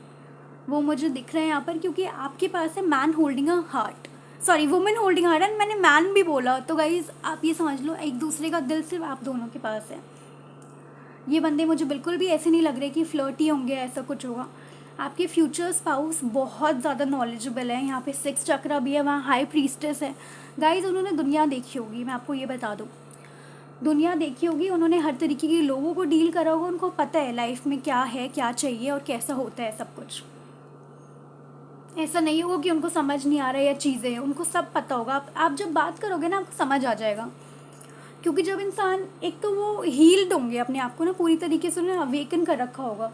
वो मुझे दिख रहे हैं यहाँ पर क्योंकि आपके पास है man holding a heart, sorry women holding heart, and मैंने मैन भी बोला। तो गाइज आप ये समझ लो, एक दूसरे का दिल सिर्फ आप दोनों के पास है। ये बंदे मुझे बिल्कुल भी ऐसे नहीं लग रहे कि फ्लर्टी होंगे, ऐसा कुछ होगा। आपके फ्यूचर स्पाउस बहुत ज़्यादा नॉलेजेबल है। यहाँ पे 6 चक्रा भी है, वहाँ हाई प्रीस्टेस है गाइज। उन्होंने दुनिया देखी होगी, मैं आपको ये बता दूँ, दुनिया देखी होगी। उन्होंने हर तरीके के लोगों को डील करा होगा, उनको पता है लाइफ में क्या है, क्या चाहिए और कैसा होता है सब कुछ। ऐसा नहीं होगा कि उनको समझ नहीं आ रहा है या चीज़ें, उनको सब पता होगा। आप जब बात करोगे ना, आपको समझ आ जाएगा। क्योंकि जब इंसान, एक तो वो हील्ड होंगे अपने आप को ना पूरी तरीके से, उन्हें अवेकन कर रखा होगा,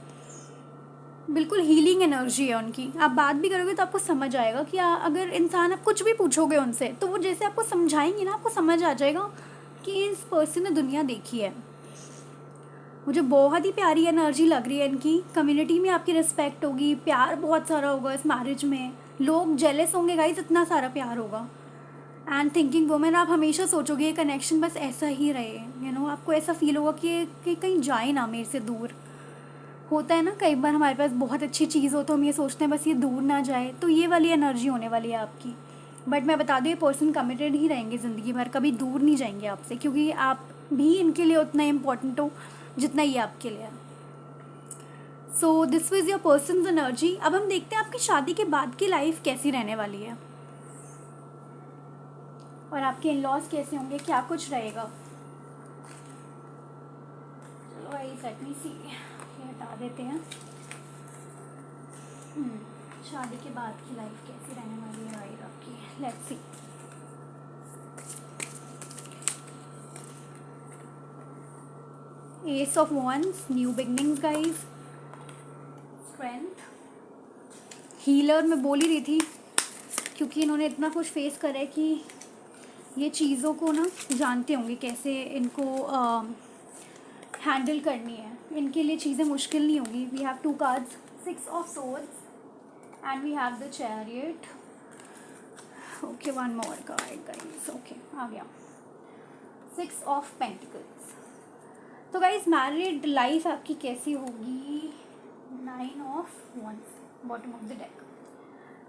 बिल्कुल हीलिंग एनर्जी है उनकी। आप बात भी करोगे तो आपको समझ आएगा कि अगर इंसान, आप कुछ भी पूछोगे उनसे तो वो जैसे आपको समझाएंगे ना, आपको समझ आ जाएगा कि इस पर्सन ने दुनिया देखी है। मुझे बहुत ही प्यारी एनर्जी लग रही है इनकी। कम्युनिटी में आपकी रिस्पेक्ट होगी, प्यार बहुत सारा होगा इस मैरिज में, लोग जेलस होंगे गाइस, इतना सारा प्यार होगा। एंड थिंकिंग वुमेन, आप हमेशा सोचोगे ये कनेक्शन बस ऐसा ही रहे, यू नो आपको ऐसा फील होगा कि कहीं जाए ना मेरे से दूर। होता है ना कई बार हमारे पास बहुत अच्छी चीज़ हो तो हम ये सोचते हैं बस ये दूर ना जाए, तो ये वाली एनर्जी होने वाली है आपकी। बट मैं बता दूँ, ये पर्सन कमिटेड ही रहेंगे ज़िंदगी भर, कभी दूर नहीं जाएंगे आपसे, क्योंकि आप भी इनके लिए उतना इम्पोर्टेंट हो जितना ये आपके लिए है। सो this was your person's energy. अब हम देखते हैं आपकी शादी के बाद की लाइफ कैसी रहने वाली है और आपके इन लॉज कैसे होंगे, क्या कुछ रहेगा। चलो लेट मी सी, ये हटा देते हैं। शादी के बाद की लाइफ कैसी रहने वाली है गाइस आपकी, let's see. S of wands, new beginnings guys, strength, healer मैं बोल ही रही थी क्योंकि इन्होंने इतना कुछ फेस करा है कि ये चीज़ों को ना जानते होंगे कैसे इनको हैंडल करनी है। इनके लिए चीज़ें मुश्किल नहीं होगी। We have 2 cards, 6 of swords and we have the chariot. Okay, 1 more card guys. Okay, आ गया 6 ऑफ पेंटिकल्स। तो गाइस मैरिड लाइफ आपकी कैसी होगी। 9 of wands, bottom of the deck.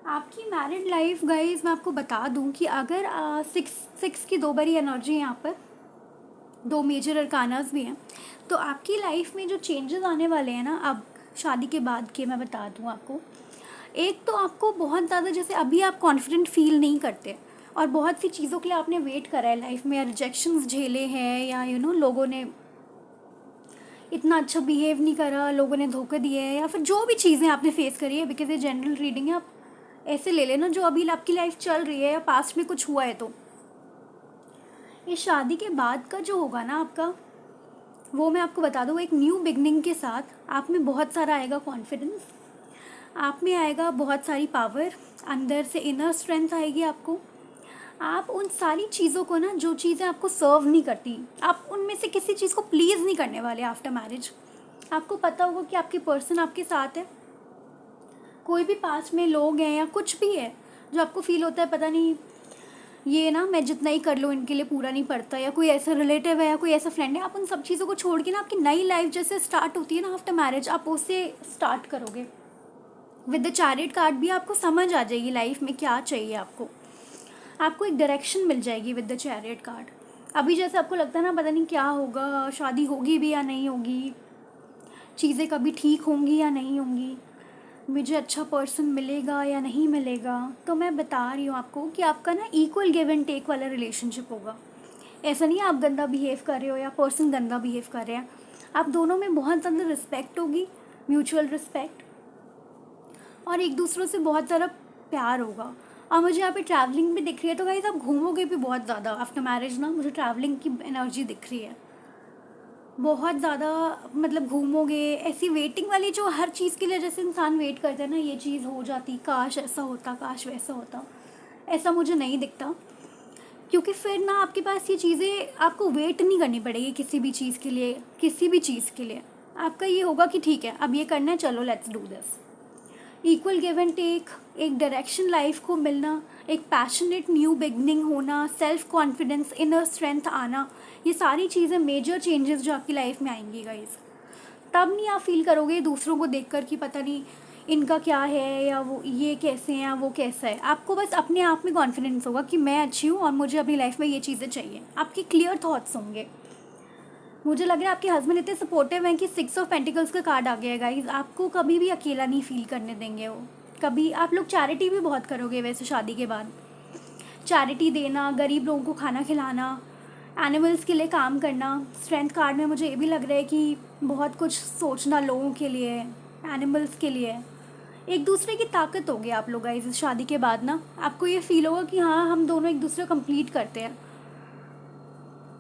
आपकी मैरिड लाइफ गाइज मैं आपको बता दूं कि अगर सिक्स सिक्स की दो बड़ी एनर्जी है यहाँ पर, दो मेजर अरकानास भी हैं, तो आपकी लाइफ में जो चेंजेस आने वाले हैं ना अब शादी के बाद के, मैं बता दूं आपको। एक तो आपको बहुत ज़्यादा, जैसे अभी आप कॉन्फिडेंट फील नहीं करते और बहुत सी चीज़ों के लिए आपने वेट करा है लाइफ में, या रिजेक्शंस झेले हैं, या लोगों ने इतना अच्छा बिहेव नहीं करा, लोगों ने धोखे दिए हैं, या फिर जो भी चीज़ें आपने फेस करी है, बिकॉज ये जनरल रीडिंग है, आप ऐसे ले लेना जो अभी आपकी लाइफ चल रही है या पास्ट में कुछ हुआ है। तो ये शादी के बाद का जो होगा ना आपका, वो मैं आपको बता दूँ, एक न्यू बिगनिंग के साथ आप में बहुत सारा आएगा कॉन्फिडेंस, आप में आएगा बहुत सारी पावर, अंदर से इनर स्ट्रेंथ आएगी आपको। आप उन सारी चीज़ों को ना, जो चीज़ें आपको सर्व नहीं करती, आप उनमें से किसी चीज़ को प्लीज़ नहीं करने वाले आफ्टर मैरिज। आपको पता होगा कि आपके पर्सन आपके साथ है, कोई भी पास में लोग हैं या कुछ भी है जो आपको फील होता है पता नहीं ये ना मैं जितना ही कर लूँ इनके लिए पूरा नहीं पड़ता, या कोई ऐसा रिलेटिव है या कोई ऐसा फ्रेंड है, आप उन सब चीज़ों को छोड़ के ना आपकी नई लाइफ जैसे स्टार्ट होती है ना आफ्टर मैरिज, आप उससे स्टार्ट करोगे। विद द चैरियट कार्ड भी आपको समझ आ जाएगी लाइफ में क्या चाहिए आपको, आपको एक डायरेक्शन मिल जाएगी विद द चैरियट कार्ड। अभी जैसे आपको लगता है ना पता नहीं क्या होगा, शादी होगी भी या नहीं होगी, चीज़ें कभी ठीक होंगी या नहीं होंगी, मुझे अच्छा पर्सन मिलेगा या नहीं मिलेगा, तो मैं बता रही हूँ आपको कि आपका ना इक्वल गिव एंड टेक वाला रिलेशनशिप होगा। ऐसा नहीं आप गंदा बिहेव कर रहे हो या पर्सन गंदा बिहेव कर रहे हैं, आप दोनों में बहुत ज़्यादा रिस्पेक्ट होगी, म्यूचुअल रिस्पेक्ट, और एक दूसरों से बहुत सारा प्यार होगा। और मुझे यहाँ पे ट्रैवलिंग भी दिख रही है, तो गाइस आप घूमोगे भी बहुत ज़्यादा आफ्टर मैरिज ना, मुझे ट्रैवलिंग की एनर्जी दिख रही है बहुत ज़्यादा, मतलब घूमोगे। ऐसी वेटिंग वाली जो हर चीज़ के लिए जैसे इंसान वेट करता है ना, ये चीज़ हो जाती, काश ऐसा होता, काश वैसा होता, ऐसा मुझे नहीं दिखता, क्योंकि फिर ना आपके पास ये चीज़ें, आपको वेट नहीं करनी पड़ेगी किसी भी चीज़ के लिए, किसी भी चीज़ के लिए। आपका ये होगा कि ठीक है अब ये करना है, चलो let's do this. Equal give and take, एक डायरेक्शन लाइफ को मिलना, एक पैशनेट न्यू बिगनिंग होना, सेल्फ कॉन्फिडेंस, इनर स्ट्रेंथ आना, ये सारी चीज़ें मेजर चेंजेस जो आपकी लाइफ में आएंगी गाइस। तब नहीं आप फील करोगे दूसरों को देखकर कि पता नहीं इनका क्या है, या वो ये कैसे हैं या वो कैसा है। आपको बस अपने आप में कॉन्फिडेंस होगा कि मैं अच्छी हूँ और मुझे अपनी लाइफ में ये चीज़ें चाहिए, आपके क्लियर थॉट्स होंगे। मुझे लग रहा है आपके हस्बैंड इतने सपोर्टिव हैं कि 6 ऑफ पेंटिकल्स का कार्ड आ गया है गाइस, आपको कभी भी अकेला नहीं फील करने देंगे वो। कभी आप लोग चैरिटी भी बहुत करोगे वैसे शादी के बाद, चैरिटी देना, गरीब लोगों को खाना खिलाना, एनिमल्स के लिए काम करना। स्ट्रेंथ कार्ड में मुझे ये भी लग रहा है कि बहुत कुछ सोचना लोगों के लिए, एनिमल्स के लिए। एक दूसरे की ताकत होगी आप लोग गाइस इस शादी के बाद ना, आपको ये फील होगा कि हाँ हम दोनों एक दूसरे को कंप्लीट करते हैं।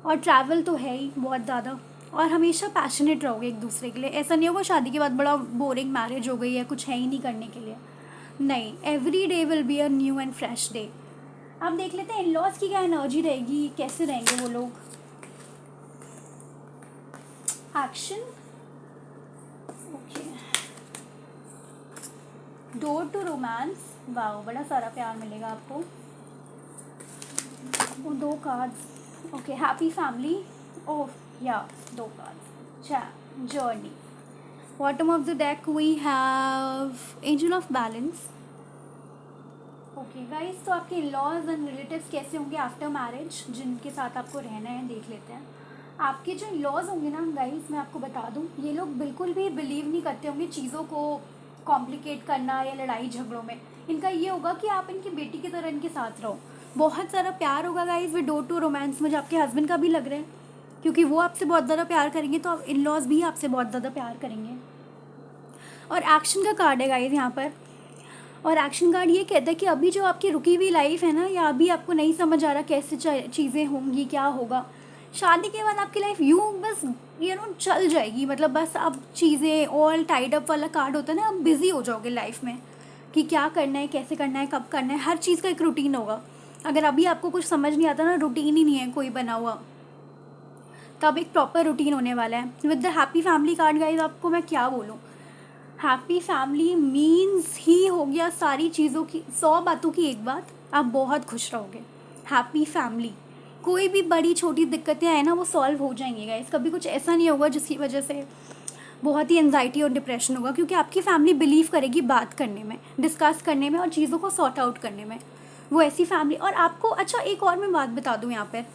और ट्रैवल तो है ही बहुत ज़्यादा, और हमेशा पैशनेट रहोगे एक दूसरे के लिए। ऐसा नहीं होगा शादी के बाद बड़ा बोरिंग मैरिज हो गई है, कुछ है ही नहीं करने के लिए, नहीं, every day will be a new and fresh day. अब देख लेते हैं इन लॉज की क्या एनर्जी रहेगी, कैसे रहेंगे वो लोग। Action, okay, door to romance, wow बड़ा सारा प्यार मिलेगा आपको। वो 2 cards, okay, happy family, oh yeah 2 cards, journey. Bottom of the deck we have angel of balance. Okay guys, तो आपके लॉज एंड रिलेटिव्स कैसे होंगे आफ्टर मैरिज, जिनके साथ आपको रहना है देख लेते हैं। आपके जो लॉज होंगे ना गाइस, मैं आपको बता दूं, ये लोग बिल्कुल भी बिलीव नहीं करते होंगे चीज़ों को कॉम्प्लिकेट करना या लड़ाई झगड़ों में। इनका ये होगा कि आप इनकी बेटी की तरह इनके साथ रहो, बहुत सारा प्यार होगा guys with door to romance. मुझे आपके हस्बैंड का भी लग रहा है, क्योंकि वो आपसे बहुत ज़्यादा प्यार करेंगे, तो इन लॉज भी आपसे बहुत ज़्यादा प्यार करेंगे। और एक्शन का कार्ड है गाइस यहाँ पर, और एक्शन कार्ड ये कहता है कि अभी जो आपकी रुकी हुई लाइफ है ना, या अभी आपको नहीं समझ आ रहा कैसे चीज़ें होंगी, क्या होगा, शादी के बाद आपकी लाइफ यूँ बस चल जाएगी। मतलब बस अब चीज़ें ऑल टाइड अप वाला कार्ड होता है ना, अब बिज़ी हो जाओगे लाइफ में कि क्या करना है, कैसे करना है, कब करना है, हर चीज़ का एक रूटीन होगा। अगर अभी आपको कुछ समझ नहीं आता ना, रूटीन ही नहीं है कोई बना हुआ, तब एक प्रॉपर रूटीन होने वाला है। With the happy family card guys, आपको मैं क्या बोलूँ, हैप्पी फैमिली मीन्स ही हो गया सारी चीज़ों की, 100 बातों की एक बात, आप बहुत खुश रहोगे। हैप्पी फैमिली, कोई भी बड़ी छोटी दिक्कतें आए ना वो सॉल्व हो जाएंगी गाइस। कभी कुछ ऐसा नहीं होगा जिसकी वजह से बहुत ही एंजाइटी और डिप्रेशन होगा, क्योंकि आपकी फैमिली बिलीव करेगी बात करने में, डिस्कस करने में और चीज़ों को सॉर्ट आउट करने में। वो ऐसी फैमिली। और आपको अच्छा एक और मैं बात बता दूँ यहाँ पर,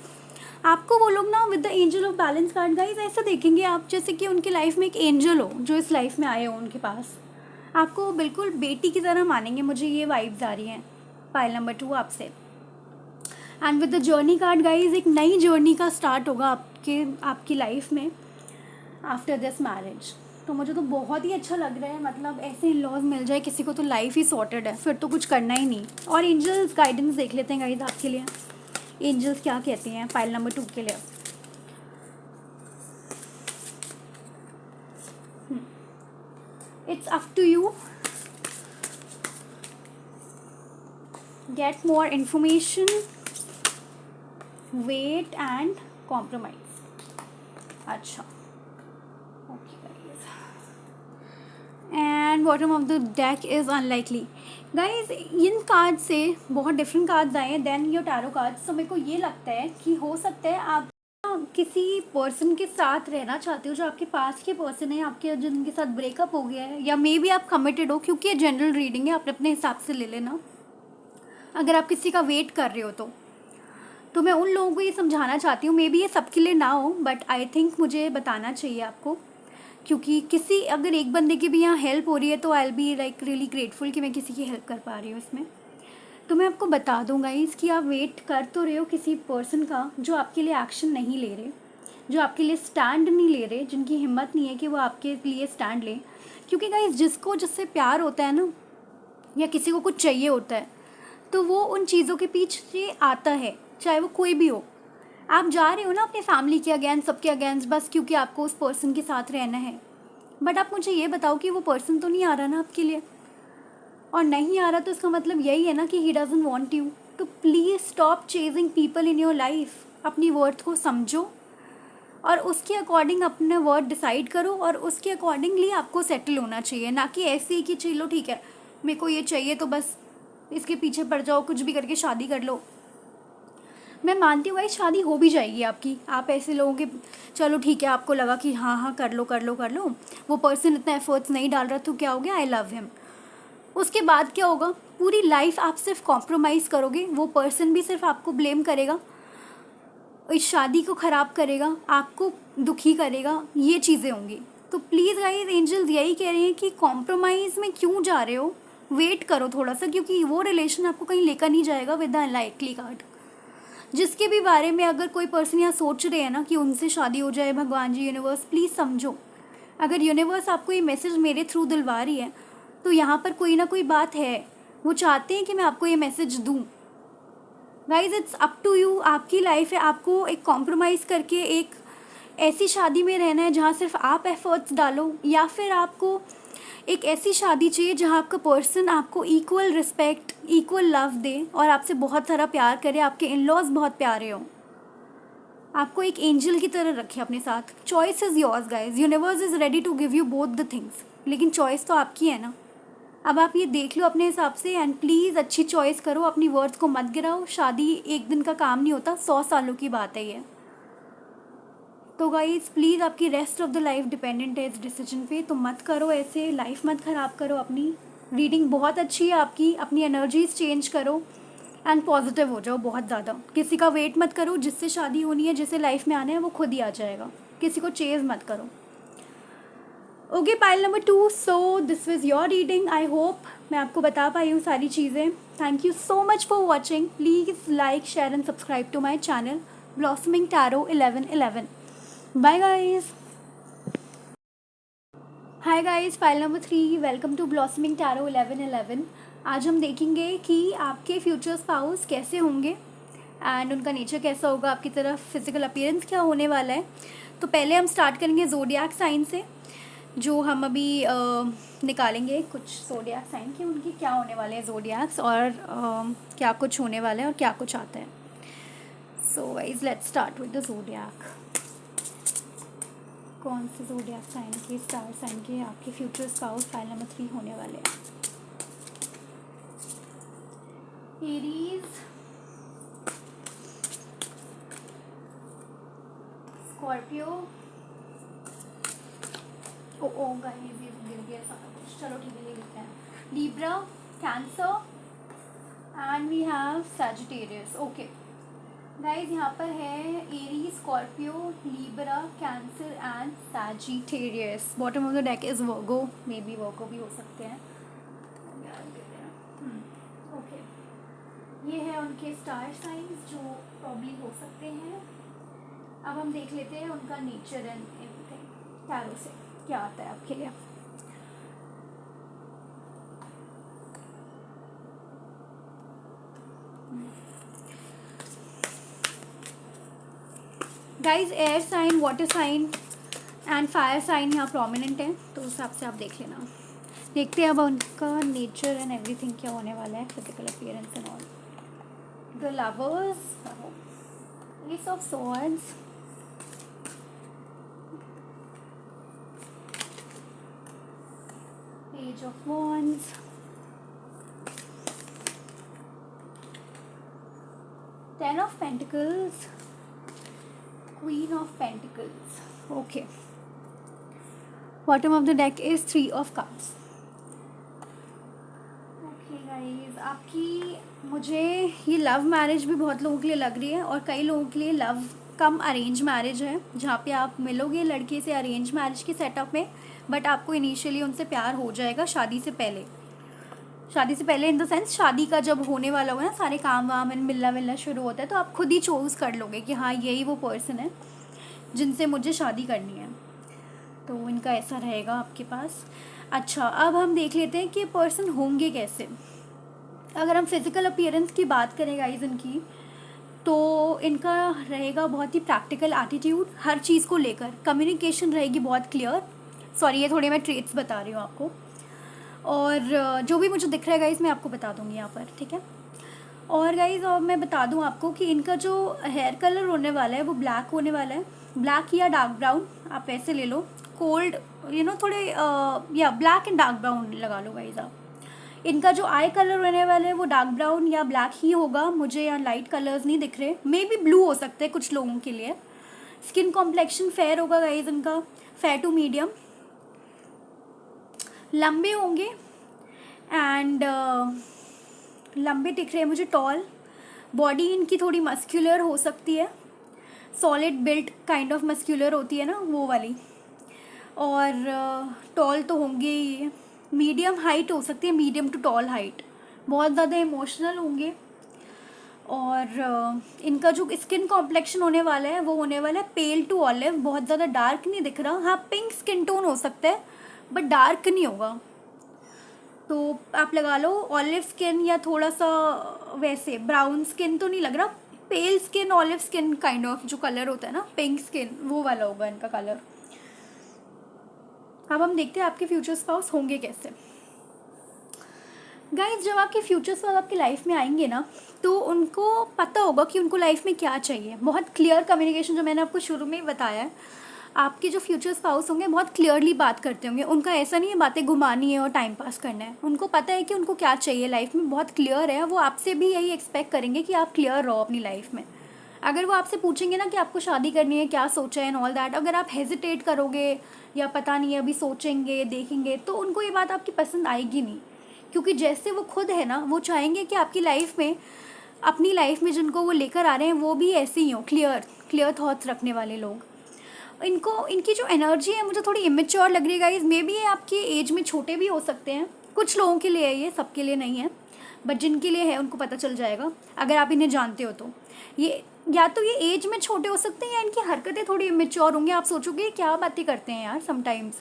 आपको वो लोग ना with the angel of balance card guys ऐसा देखेंगे आप जैसे कि उनकी लाइफ में एक एंजल हो जो इस लाइफ में आए हो उनके पास, आपको बिल्कुल बेटी की तरह मानेंगे। मुझे ये वाइब्स आ रही हैं पाइल नंबर 2 आपसे। And with the journey card guys, एक नई जर्नी का स्टार्ट होगा आपकी लाइफ में आफ्टर दिस मैरिज। तो मुझे तो बहुत ही अच्छा लग रहा है, मतलब ऐसे इन लॉज मिल जाए किसी को तो लाइफ ही सॉर्टेड है, फिर तो कुछ करना ही नहीं। और एंजल्स गाइडेंस देख लेते हैं गाइज आपके लिए, एंजल्स क्या कहती हैं फाइल नंबर 2 के लिए। It's up to you, get more information, wait and compromise. अच्छा okay guys, and bottom of the deck is unlikely. Guys इन कार्ड से बहुत डिफरेंट कार्ड्स आए हैं देन योर टैरो कार्ड्स। तो मेरे को ये लगता है कि हो सकता है आप किसी पर्सन के साथ रहना चाहते हो जो आपके पास के पर्सन है, आपके जिनके साथ ब्रेकअप हो गया है, या मे बी आप कमिटेड हो, क्योंकि ये जनरल रीडिंग है, आप अपने हिसाब से ले लेना। अगर आप किसी का वेट कर रहे हो तो मैं उन लोगों को ये समझाना चाहती हूँ, मे बी ये सबके लिए ना हो बट आई थिंक मुझे बताना चाहिए आपको, क्योंकि किसी अगर एक बंदे की भी यहाँ हेल्प हो रही है तो I will be like really grateful कि मैं किसी की हेल्प कर पा रही हूँ इसमें। तो मैं आपको बता दूंगा इसकी, आप वेट कर तो रहे हो किसी पर्सन का जो आपके लिए एक्शन नहीं ले रहे, जो आपके लिए स्टैंड नहीं ले रहे, जिनकी हिम्मत नहीं है कि वो आपके लिए स्टैंड लें। क्योंकि गाइस जिसको जिससे प्यार होता है ना, या किसी को कुछ चाहिए होता है, तो वो उन चीज़ों के पीछे आता है, चाहे वो कोई भी हो। आप जा रहे हो ना अपनी फैमिली के अगेंस्ट, सबके अगेंस्ट, बस क्योंकि आपको उस पर्सन के साथ रहना है। बट आप मुझे ये बताओ कि वो पर्सन तो नहीं आ रहा ना आपके लिए, और नहीं आ रहा तो इसका मतलब यही है ना कि ही डजंट वांट यू। तो please stop chasing people in your life, अपनी वर्थ को समझो और उसके अकॉर्डिंग अपना वर्थ डिसाइड करो, और उसके अकॉर्डिंगली आपको सेटल होना चाहिए, ना कि ऐसे ही कि चलो ठीक है मेरे को ये चाहिए तो बस इसके पीछे पड़ जाओ, कुछ भी करके शादी कर लो। मैं मानती हूँ भाई शादी हो भी जाएगी आपकी, आप ऐसे लोगों के, चलो ठीक है आपको लगा कि हाँ हाँ कर लो कर लो कर लो, वो पर्सन इतना एफर्ट्स नहीं डाल रहा तो क्या हो गया, आई लव हिम। उसके बाद क्या होगा, पूरी लाइफ आप सिर्फ कॉम्प्रोमाइज़ करोगे, वो पर्सन भी सिर्फ आपको ब्लेम करेगा, इस शादी को ख़राब करेगा, आपको दुखी करेगा, ये चीज़ें होंगी। तो प्लीज़ गाइस एंजल्स यही कह रहे हैं कि कॉम्प्रोमाइज़ में क्यों जा रहे हो, वेट करो थोड़ा सा, क्योंकि वो रिलेशन आपको कहीं लेकर नहीं जाएगा विद द अनलाइकली कार्ड। जिसके भी बारे में अगर कोई पर्सन यहाँ सोच रहे हैं ना कि उनसे शादी हो जाए, भगवान जी यूनिवर्स प्लीज़ समझो, अगर यूनिवर्स आपको ये मैसेज मेरे थ्रू दिलवा रही है तो यहाँ पर कोई ना कोई बात है, वो चाहते हैं कि मैं आपको ये मैसेज दूँ। Guys it's up to you, आपकी लाइफ है, आपको एक कॉम्प्रोमाइज़ करके एक ऐसी शादी में रहना है जहाँ सिर्फ आप एफर्ट्स डालो, या फिर आपको एक ऐसी शादी चाहिए जहाँ आपका पर्सन आपको equal respect, equal love they और आपसे बहुत सारा प्यार करे, आपके इन लॉज बहुत प्यारे हों, आपको एक एंजल की तरह रखे अपने साथ। Choice is yours guys, universe is ready to give you both the things, लेकिन चॉइस तो आपकी है ना। अब आप ये देख लो अपने हिसाब से, एंड प्लीज़ अच्छी चॉइस करो, अपनी वर्थ को मत गिराओ। शादी एक दिन का काम नहीं होता, 100 सालों की बात है ये। तो गाइज प्लीज़ आपकी rest of the life dependent है इस डिसीजन पे, तो मत करो ऐसे, लाइफ मत ख़राब करो अपनी। रीडिंग बहुत अच्छी है आपकी, अपनी एनर्जीज चेंज करो एंड पॉजिटिव हो जाओ बहुत ज़्यादा। किसी का वेट मत करो, जिससे शादी होनी है, जिसे लाइफ में आना है वो खुद ही आ जाएगा, किसी को चेज मत करो। Okay pile number 2, so this was your reading. I hope मैं आपको बता पाई हूँ सारी चीज़ें। Thank you so much for watching, please like share and subscribe to my channel blossoming tarot 1111। Bye guys. Hi guys, pile number 3, welcome to blossoming tarot 1111। आज हम देखेंगे कि आपके फ्यूचर स्पाउस कैसे होंगे एंड उनका नेचर कैसा होगा, आपकी तरफ फिजिकल अपीयरेंस क्या होने वाला है। तो पहले हम स्टार्ट करेंगे ज़ोडिएक साइन से, जो हम अभी निकालेंगे कुछ ज़ोडिएक साइन की, उनकी क्या होने वाले हैं ज़ोडिएक्स, और क्या कुछ होने वाला है और क्या कुछ आता है। So guys let's start with the zodiac. कौन से ज़ोडिएक साइन के, स्टार साइन के आपके फ्यूचर स्पाउस फाइल नंबर 3 होने वाले हैं। एरीज, स्कॉर्पियो, ओ ओ गाइस ये गिर गया सारा कुछ, चलो ठीक है ये लिखते हैं। Libra, Cancer and we have Sagittarius. Okay guys यहाँ पर है Aries, Scorpio, Libra, Cancer and Sagittarius. Bottom of the deck is Virgo, maybe Virgo भी हो सकते हैं। ओके ये है उनके स्टार साइंस जो प्रॉब्ली हो सकते हैं। अब हम देख लेते हैं उनका नेचर एंड एवरीथिंग, टैरो से क्या आता है आपके लिए। Guys air sign, water sign and fire sign यहाँ प्रोमिनेंट है, तो उस हिसाब से आप देख लेना। देखते हैं अब उनका नेचर एंड एवरीथिंग क्या होने वाला है, physical appearance and all. The lovers, S of swords, page of wands, ten of pentacles, Queen of Pentacles. Okay. Bottom of the deck is Three of Cups. Okay guys, आपकी मुझे ये love marriage भी बहुत लोगों के लिए लग रही है, और कई लोगों के लिए लव कम अरेंज मैरिज है, जहाँ पे आप मिलोगे लड़के से अरेंज मैरिज के सेटअप में, बट आपको इनिशियली उनसे प्यार हो जाएगा शादी से पहले। शादी से पहले इन द सेंस शादी का जब होने वाला होगा ना, सारे काम वाम एंड मिलना शुरू होता है, तो आप खुद ही चूज़ कर लोगे कि हाँ यही वो पर्सन है जिनसे मुझे शादी करनी है। तो इनका ऐसा रहेगा आपके पास। अच्छा अब हम देख लेते हैं कि पर्सन होंगे कैसे। अगर हम फिज़िकल अपीयरेंस की बात करें गाइज इनकी, तो इनका रहेगा बहुत ही प्रैक्टिकल एटीट्यूड हर चीज़ को लेकर, कम्युनिकेशन रहेगी बहुत क्लियर। सॉरी ये थोड़े मैं ट्रेट्स बता रही हूँ आपको, और जो भी मुझे दिख रहा है गाइज़ मैं आपको बता दूँगी यहाँ पर, ठीक है। और गाइज़ और मैं बता दूँ आपको कि इनका जो हेयर कलर होने वाला है वो ब्लैक होने वाला है, ब्लैक या डार्क ब्राउन आप वैसे ले लो, कोल्ड थोड़े या ब्लैक एंड डार्क ब्राउन लगा लो गाइज़ आप। इनका जो आई कलर होने वाला है वो डार्क ब्राउन या ब्लैक ही होगा, मुझे यहाँ लाइट कलर्स नहीं दिख रहे, मे बी ब्लू हो सकते हैं कुछ लोगों के लिए। स्किन कॉम्प्लेक्शन फेयर होगा गाइज़ इनका, फेयर टू मीडियम, लंबे होंगे एंड लंबे दिख रहे हैं मुझे, टॉल, बॉडी इनकी थोड़ी मस्क्यूलर हो सकती है, solid built kind of muscular होती है ना वो वाली, और टॉल तो होंगे ही, मीडियम हाइट हो सकती है, मीडियम टू टॉल हाइट, बहुत ज़्यादा इमोशनल होंगे। और इनका जो स्किन कॉम्प्लेक्शन होने वाला है वो होने वाला है पेल टू ऑलिव, बहुत ज़्यादा डार्क नहीं दिख रहा, हाँ पिंक स्किन टोन हो सकता है बट डार्क नहीं होगा, तो आप लगा लो ऑलिव स्किन या थोड़ा सा वैसे ब्राउन स्किन तो नहीं लग रहा, पेल skin olive skin kind of जो कलर होता है ना पिंक स्किन वो वाला होगा इनका कलर। अब हम देखते हैं आपके फ्यूचर स्पाउस होंगे कैसे। गाइस जब आपके फ्यूचर स्पाउस आपकी लाइफ में आएंगे ना, तो उनको पता होगा कि उनको लाइफ में क्या चाहिए, बहुत क्लियर कम्युनिकेशन, जो मैंने आपको शुरू में ही बताया है, आपके जो फ्यूचर स्पाउस होंगे बहुत क्लियरली बात करते होंगे, उनका ऐसा नहीं है बातें घुमानी है और टाइम पास करना है, उनको पता है कि उनको क्या चाहिए लाइफ में, बहुत क्लियर है, वो आपसे भी यही एक्सपेक्ट करेंगे कि आप क्लियर रहो अपनी लाइफ में। अगर वो आपसे पूछेंगे ना कि आपको शादी करनी है, क्या सोचा है एंड ऑल दैट, अगर आप हेजिटेट करोगे या पता नहीं अभी सोचेंगे देखेंगे, तो उनको ये बात आपकी पसंद आएगी नहीं, क्योंकि जैसे वो खुद है ना, वो चाहेंगे कि आपकी लाइफ में, अपनी लाइफ में जिनको वो लेकर आ रहे हैं वो भी ऐसे ही हो, क्लियर थॉट्स रखने वाले लोग। इनको इनकी जो एनर्जी है मुझे थोड़ी इमेच्योर लग रही है गाइज, मे बी ये आपकी एज में छोटे भी हो सकते हैं, कुछ लोगों के लिए है ये, सबके लिए नहीं है, बट जिनके लिए है उनको पता चल जाएगा अगर आप इन्हें जानते हो तो। ये या तो ये एज में छोटे हो सकते हैं या इनकी हरकतें थोड़ी इमेच्योर होंगी, आप सोचोगे क्या बातें करते हैं यार समटाइम्स,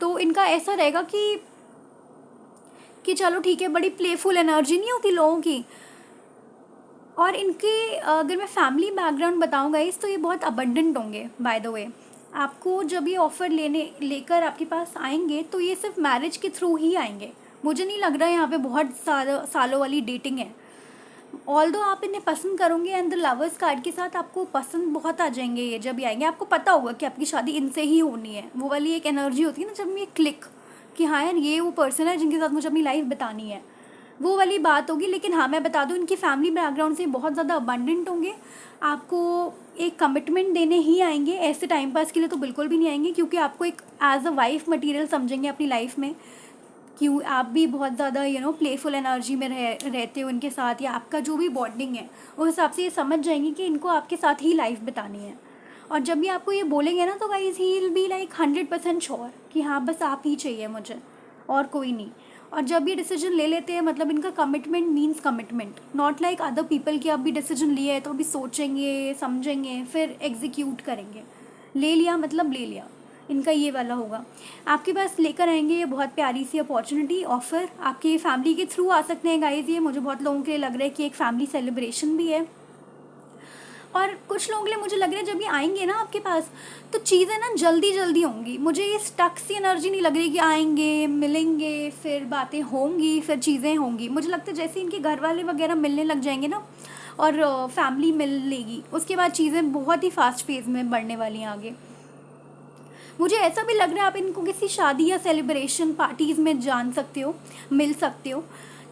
तो इनका ऐसा रहेगा कि चलो ठीक है, बड़ी प्लेफुल एनर्जी नहीं होती लोगों की। और इनके अगर मैं फैमिली बैकग्राउंड बताऊँ गाइस, तो ये बहुत अबंडेंट होंगे बाय द वे। आपको जब ये ऑफ़र लेकर आपके पास आएंगे तो ये सिर्फ मैरिज के थ्रू ही आएंगे, मुझे नहीं लग रहा है यहाँ पे बहुत सालों वाली डेटिंग है। ऑल्दो आप इन्हें पसंद करोगे एंड द लवर्स कार्ड के साथ आपको पसंद बहुत आ जाएंगे ये जब ये आएंगे, आपको पता होगा कि आपकी शादी इनसे ही होनी है, वो वाली एक एनर्जी होती है ना जब ये क्लिक कि हाँ यार ये वो पर्सन है जिनके साथ मुझे अपनी लाइफ बितानी है, वो वाली बात होगी। लेकिन हाँ, मैं बता दूँ, इनकी फैमिली बैकग्राउंड से बहुत ज़्यादा अबंडेंट होंगे। आपको एक कमिटमेंट देने ही आएंगे, ऐसे टाइम पास के लिए तो बिल्कुल भी नहीं आएंगे, क्योंकि आपको एक एज अ वाइफ मटेरियल समझेंगे अपनी लाइफ में। क्यों आप भी बहुत ज़्यादा प्लेफुल एनर्जी में रहते हो इनके साथ, या आपका जो भी बॉन्डिंग है उस हिसाब से ये समझ जाएंगे कि इनको आपके साथ ही लाइफ बितानी है। और जब भी आपको ये बोलेंगे ना, तो guys he will be like 100% sure कि हाँ, बस आप ही चाहिए मुझे और कोई नहीं। और जब ये डिसीजन ले लेते हैं, मतलब इनका commitment means commitment, not like other people की अभी डिसीजन लिए है तो अभी सोचेंगे समझेंगे फिर एग्जीक्यूट करेंगे। ले लिया मतलब ले लिया, इनका ये वाला होगा। आपके पास लेकर आएंगे ये बहुत प्यारी सी अपॉर्चुनिटी, ऑफर आपकी फैमिली के थ्रू आ सकते हैं गाइज। ये मुझे बहुत लोगों के लिए लग रहा है कि एक फैमिली सेलिब्रेशन भी है। और कुछ लोगों के लिए मुझे लग रहा है जब ये आएंगे ना आपके पास, तो चीज़ें ना जल्दी जल्दी होंगी। मुझे ये स्टक सी एनर्जी नहीं लग रही कि आएंगे मिलेंगे फिर बातें होंगी फिर चीज़ें होंगी। मुझे लगता है जैसे इनके घर वाले वगैरह मिलने लग जाएंगे ना, और फैमिली मिल लेगी, उसके बाद चीज़ें बहुत ही फास्ट फेज में बढ़ने वाली हैं आगे। मुझे ऐसा भी लग रहा है आप इनको किसी शादी या सेलिब्रेशन पार्टीज़ में जान सकते हो, मिल सकते हो,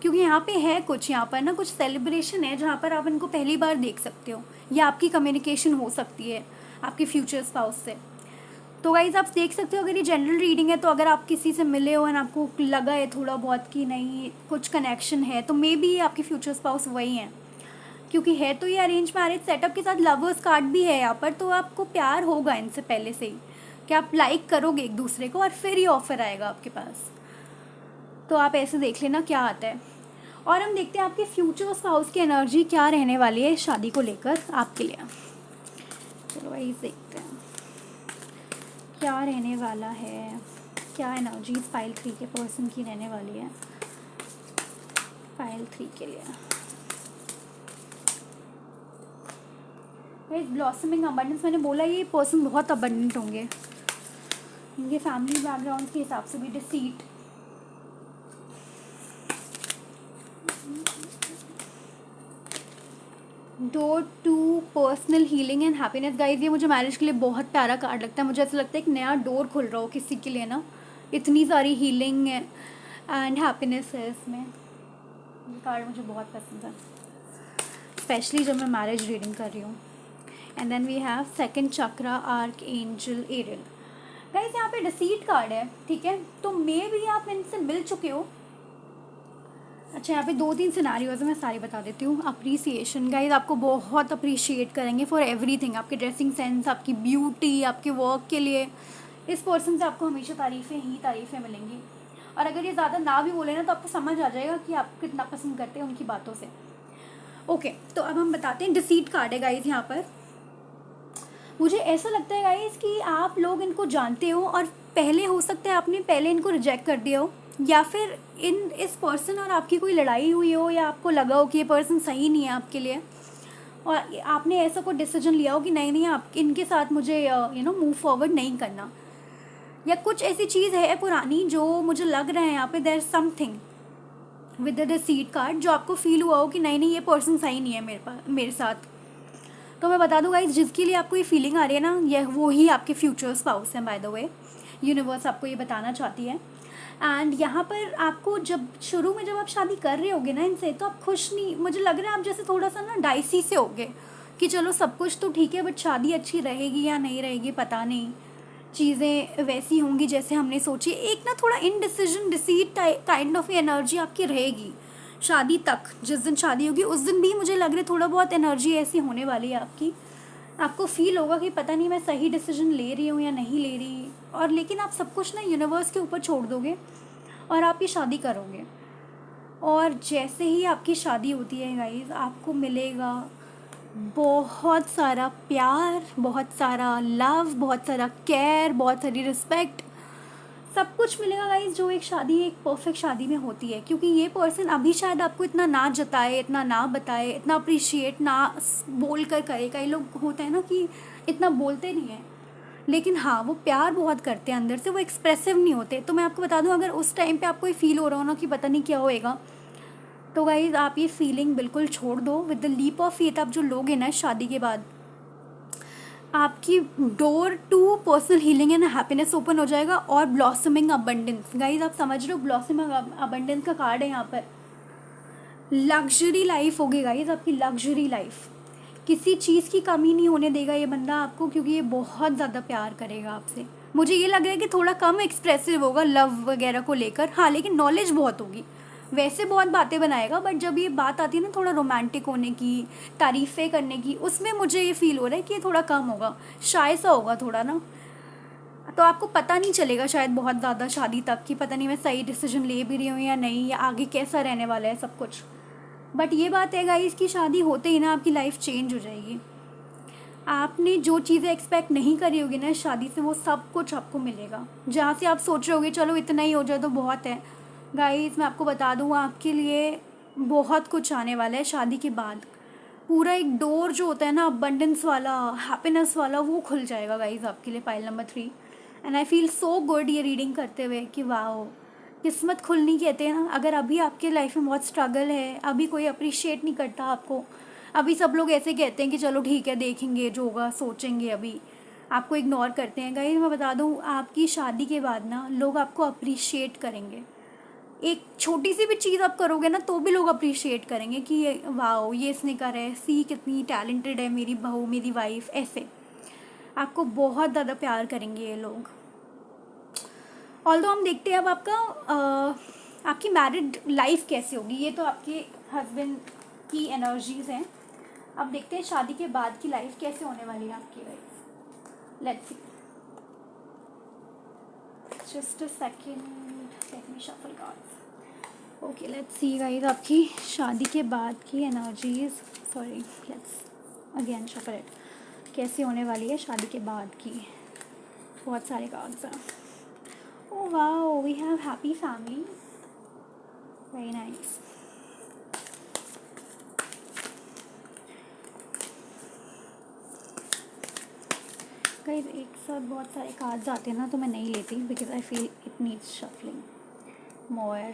क्योंकि यहाँ पे है कुछ, यहाँ पर ना कुछ सेलिब्रेशन है जहाँ पर आप इनको पहली बार देख सकते हो, या आपकी कम्युनिकेशन हो सकती है आपके फ्यूचर स्पाउस से। तो गाइज आप देख सकते हो, अगर ये जनरल रीडिंग है तो अगर आप किसी से मिले हो और आपको लगा है थोड़ा बहुत कि नहीं कुछ कनेक्शन है, तो मे बी आपके फ्यूचर स्पाउस वही हैं, क्योंकि है तो ये अरेंज मैरिज सेटअप के साथ लवर्स कार्ड भी है यहाँ पर। तो आपको प्यार होगा इनसे पहले से ही, कि आप लाइक करोगे एक दूसरे को और फिर ये ऑफर आएगा आपके पास। तो आप ऐसे देख लेना क्या आता है। और हम देखते हैं आपके फ्यूचर स्पाउस की एनर्जी क्या रहने वाली है शादी को लेकर आपके लिए। चलो वही देखते हैं क्या रहने वाला है, क्या एनर्जी फाइल 3 के पर्सन की रहने वाली है फाइल 3 के लिए। ब्लॉसमिंग अबंडेंस, मैंने बोला ये पर्सन बहुत अबंडेंट होंगे। इनके फैमिली बैकग्राउंड के हिसाब से भी deceit, door to personal healing and happiness. Guys ये मुझे मैरिज के लिए बहुत प्यारा कार्ड लगता है। मुझे ऐसा लगता है एक नया डोर खुल रहा हो किसी के लिए ना, इतनी सारी हीलिंग है एंड हैप्पीनेस है इसमें। ये कार्ड मुझे बहुत पसंद है, स्पेशली जब मैं मैरिज रीडिंग कर रही हूँ। And then we have second chakra archangel Ariel. Guys यहाँ पे डिसीट कार्ड है, ठीक है, तो मे भी आप इनसे मिल चुके हो। अच्छा, यहाँ पे 2-3 सिनारियोज मैं सारी बता देती हूँ। अप्रिसिएशन, गाइस आपको बहुत अप्रिशिएट करेंगे फॉर एवरीथिंग, आपके ड्रेसिंग सेंस, आपकी ब्यूटी, आपके वर्क के लिए। इस पर्सन से आपको हमेशा तारीफ़ें ही तारीफ़ें मिलेंगी। और अगर ये ज़्यादा ना भी बोले ना, तो आपको समझ आ जाएगा कि आप कितना पसंद करते हैं उनकी बातों से। ओके, तो अब हम बताते हैं। डिसीट कार्ड है गाइस यहाँ पर। मुझे ऐसा लगता है गाइस कि आप लोग इनको जानते हो, और पहले हो सकता है आपने पहले इनको रिजेक्ट कर दिया हो, या फिर इस पर्सन और आपकी कोई लड़ाई हुई हो, या आपको लगा हो कि ये पर्सन सही नहीं है आपके लिए, और आपने ऐसा कोई डिसीजन लिया हो कि नहीं नहीं आप इनके साथ मुझे मूव फॉरवर्ड नहीं करना, या कुछ ऐसी चीज़ है पुरानी जो मुझे लग रहा है यहाँ पे there something with the deceit card, जो आपको फील हुआ हो कि नहीं नहीं ये पर्सन सही नहीं है मेरे साथ। तो मैं बता दूँ गाइस, जिसके लिए आपको ये फीलिंग आ रही है ना, ये वो ही आपके फ्यूचर स्पाउस हैं बाय द वे। यूनिवर्स आपको ये बताना चाहती है। एंड यहाँ पर आपको जब शुरू में जब आप शादी कर रहे होगे ना इनसे, तो आप खुश नहीं, मुझे लग रहा है आप जैसे थोड़ा सा ना डाइसी से होगे कि चलो सब कुछ तो ठीक है, बट शादी अच्छी रहेगी या नहीं रहेगी पता नहीं, चीज़ें वैसी होंगी जैसे हमने सोची। एक ना थोड़ा indecision deceit kind of energy आपकी रहेगी शादी तक। जिस दिन शादी होगी उस दिन भी मुझे लग रहा है थोड़ा बहुत एनर्जी ऐसी होने वाली है आपकी। आपको फील होगा कि पता नहीं मैं सही डिसीजन ले रही हूँ या नहीं ले रही, और लेकिन आप सब कुछ ना यूनिवर्स के ऊपर छोड़ दोगे और आप ये शादी करोगे। और जैसे ही आपकी शादी होती है गाइस, आपको मिलेगा बहुत सारा प्यार, बहुत सारा लव, बहुत सारा केयर, बहुत सारी रिस्पेक्ट, सब कुछ मिलेगा गाइस जो एक शादी, एक परफेक्ट शादी में होती है। क्योंकि ये पर्सन अभी शायद आपको इतना ना जताए, इतना ना बताए, इतना अप्रिशिएट ना बोल कर करे। कई लोग होते हैं ना कि इतना बोलते नहीं हैं, लेकिन हाँ वो प्यार बहुत करते हैं अंदर से, वो एक्सप्रेसिव नहीं होते। तो मैं आपको बता दूं, अगर उस टाइम पे आपको ये फील हो रहा हो ना कि पता नहीं क्या होएगा, तो गाइज आप ये फीलिंग बिल्कुल छोड़ दो। With the leap of faith आप जो लोगे ना शादी के बाद, आपकी door to personal healing and happiness open हो जाएगा। और ब्लॉसमिंग अबंडेंस, गाइज आप समझ रहे हो, ब्लॉसमिंग अबंडेंस का कार्ड है यहाँ पर। लग्जरी लाइफ होगी गाइज, आपकी लग्जरी लाइफ। किसी चीज़ की कमी नहीं होने देगा ये बंदा आपको, क्योंकि ये बहुत ज़्यादा प्यार करेगा आपसे। मुझे ये लग रहा है कि थोड़ा कम एक्सप्रेसिव होगा लव वगैरह को लेकर, हाँ, लेकिन नॉलेज बहुत होगी। वैसे बहुत बातें बनाएगा, बट जब ये बात आती है ना थोड़ा रोमांटिक होने की, तारीफ़ें करने की, उसमें मुझे ये फील हो रहा है कि ये थोड़ा कम होगा, शाय सा होगा थोड़ा ना। तो आपको पता नहीं चलेगा शायद बहुत ज़्यादा शादी तक कि पता नहीं मैं सही डिसीजन ले भी रही हूँ या नहीं, या आगे कैसा रहने वाला है सब कुछ। बट ये बात है गाइस कि शादी होते ही ना आपकी लाइफ चेंज हो जाएगी। आपने जो चीज़ें एक्सपेक्ट नहीं करी होगी ना शादी से, वो सब कुछ आपको मिलेगा। जहाँ से आप सोच रहे होगे चलो इतना ही हो जाए तो बहुत है, गाइस मैं आपको बता दूँ आपके लिए बहुत कुछ आने वाला है शादी के बाद। पूरा एक डोर जो होता है ना अबंडेंस वाला, हैप्पीनेस वाला, वो खुल जाएगा गाइस आपके लिए, pile number 3। And I feel so good ये रीडिंग करते हुए कि वाह, किस्मत खुलनी कहते हैं ना। अगर अभी आपके लाइफ में बहुत स्ट्रगल है, अभी कोई अप्रिशिएट नहीं करता आपको, अभी सब लोग ऐसे कहते हैं कि चलो ठीक है देखेंगे जो होगा सोचेंगे, अभी आपको इग्नोर करते हैं, गाइस मैं बता दूँ आपकी शादी के बाद ना लोग आपको अप्रिशिएट करेंगे। एक छोटी सी भी चीज़ आप करोगे ना तो भी लोग अप्रिशिएट करेंगे कि ये वाओ ये इसने करा है, सी कितनी टैलेंटेड है मेरी बहू, मेरी वाइफ। ऐसे आपको बहुत ज़्यादा प्यार करेंगे ये लोग। ऑल्दो हम देखते हैं अब आपका आपकी मैरिड लाइफ कैसे होगी। ये तो आपके हस्बैंड की एनर्जीज हैं। अब देखते हैं शादी के बाद की लाइफ कैसे होने वाली है आपकी life. Let's see, just a second, let me shuffle cards. Okay let's see guys आपकी शादी के बाद की energies, sorry let's again shuffle it, कैसे होने वाली है शादी के बाद की। बहुत सारे कार्ड्स हैं। Oh wow, we have happy family. Very nice. Guys एक साथ बहुत सारे कार्ड्स आते हैं ना तो मैं नहीं लेती, because I feel it needs shuffling more.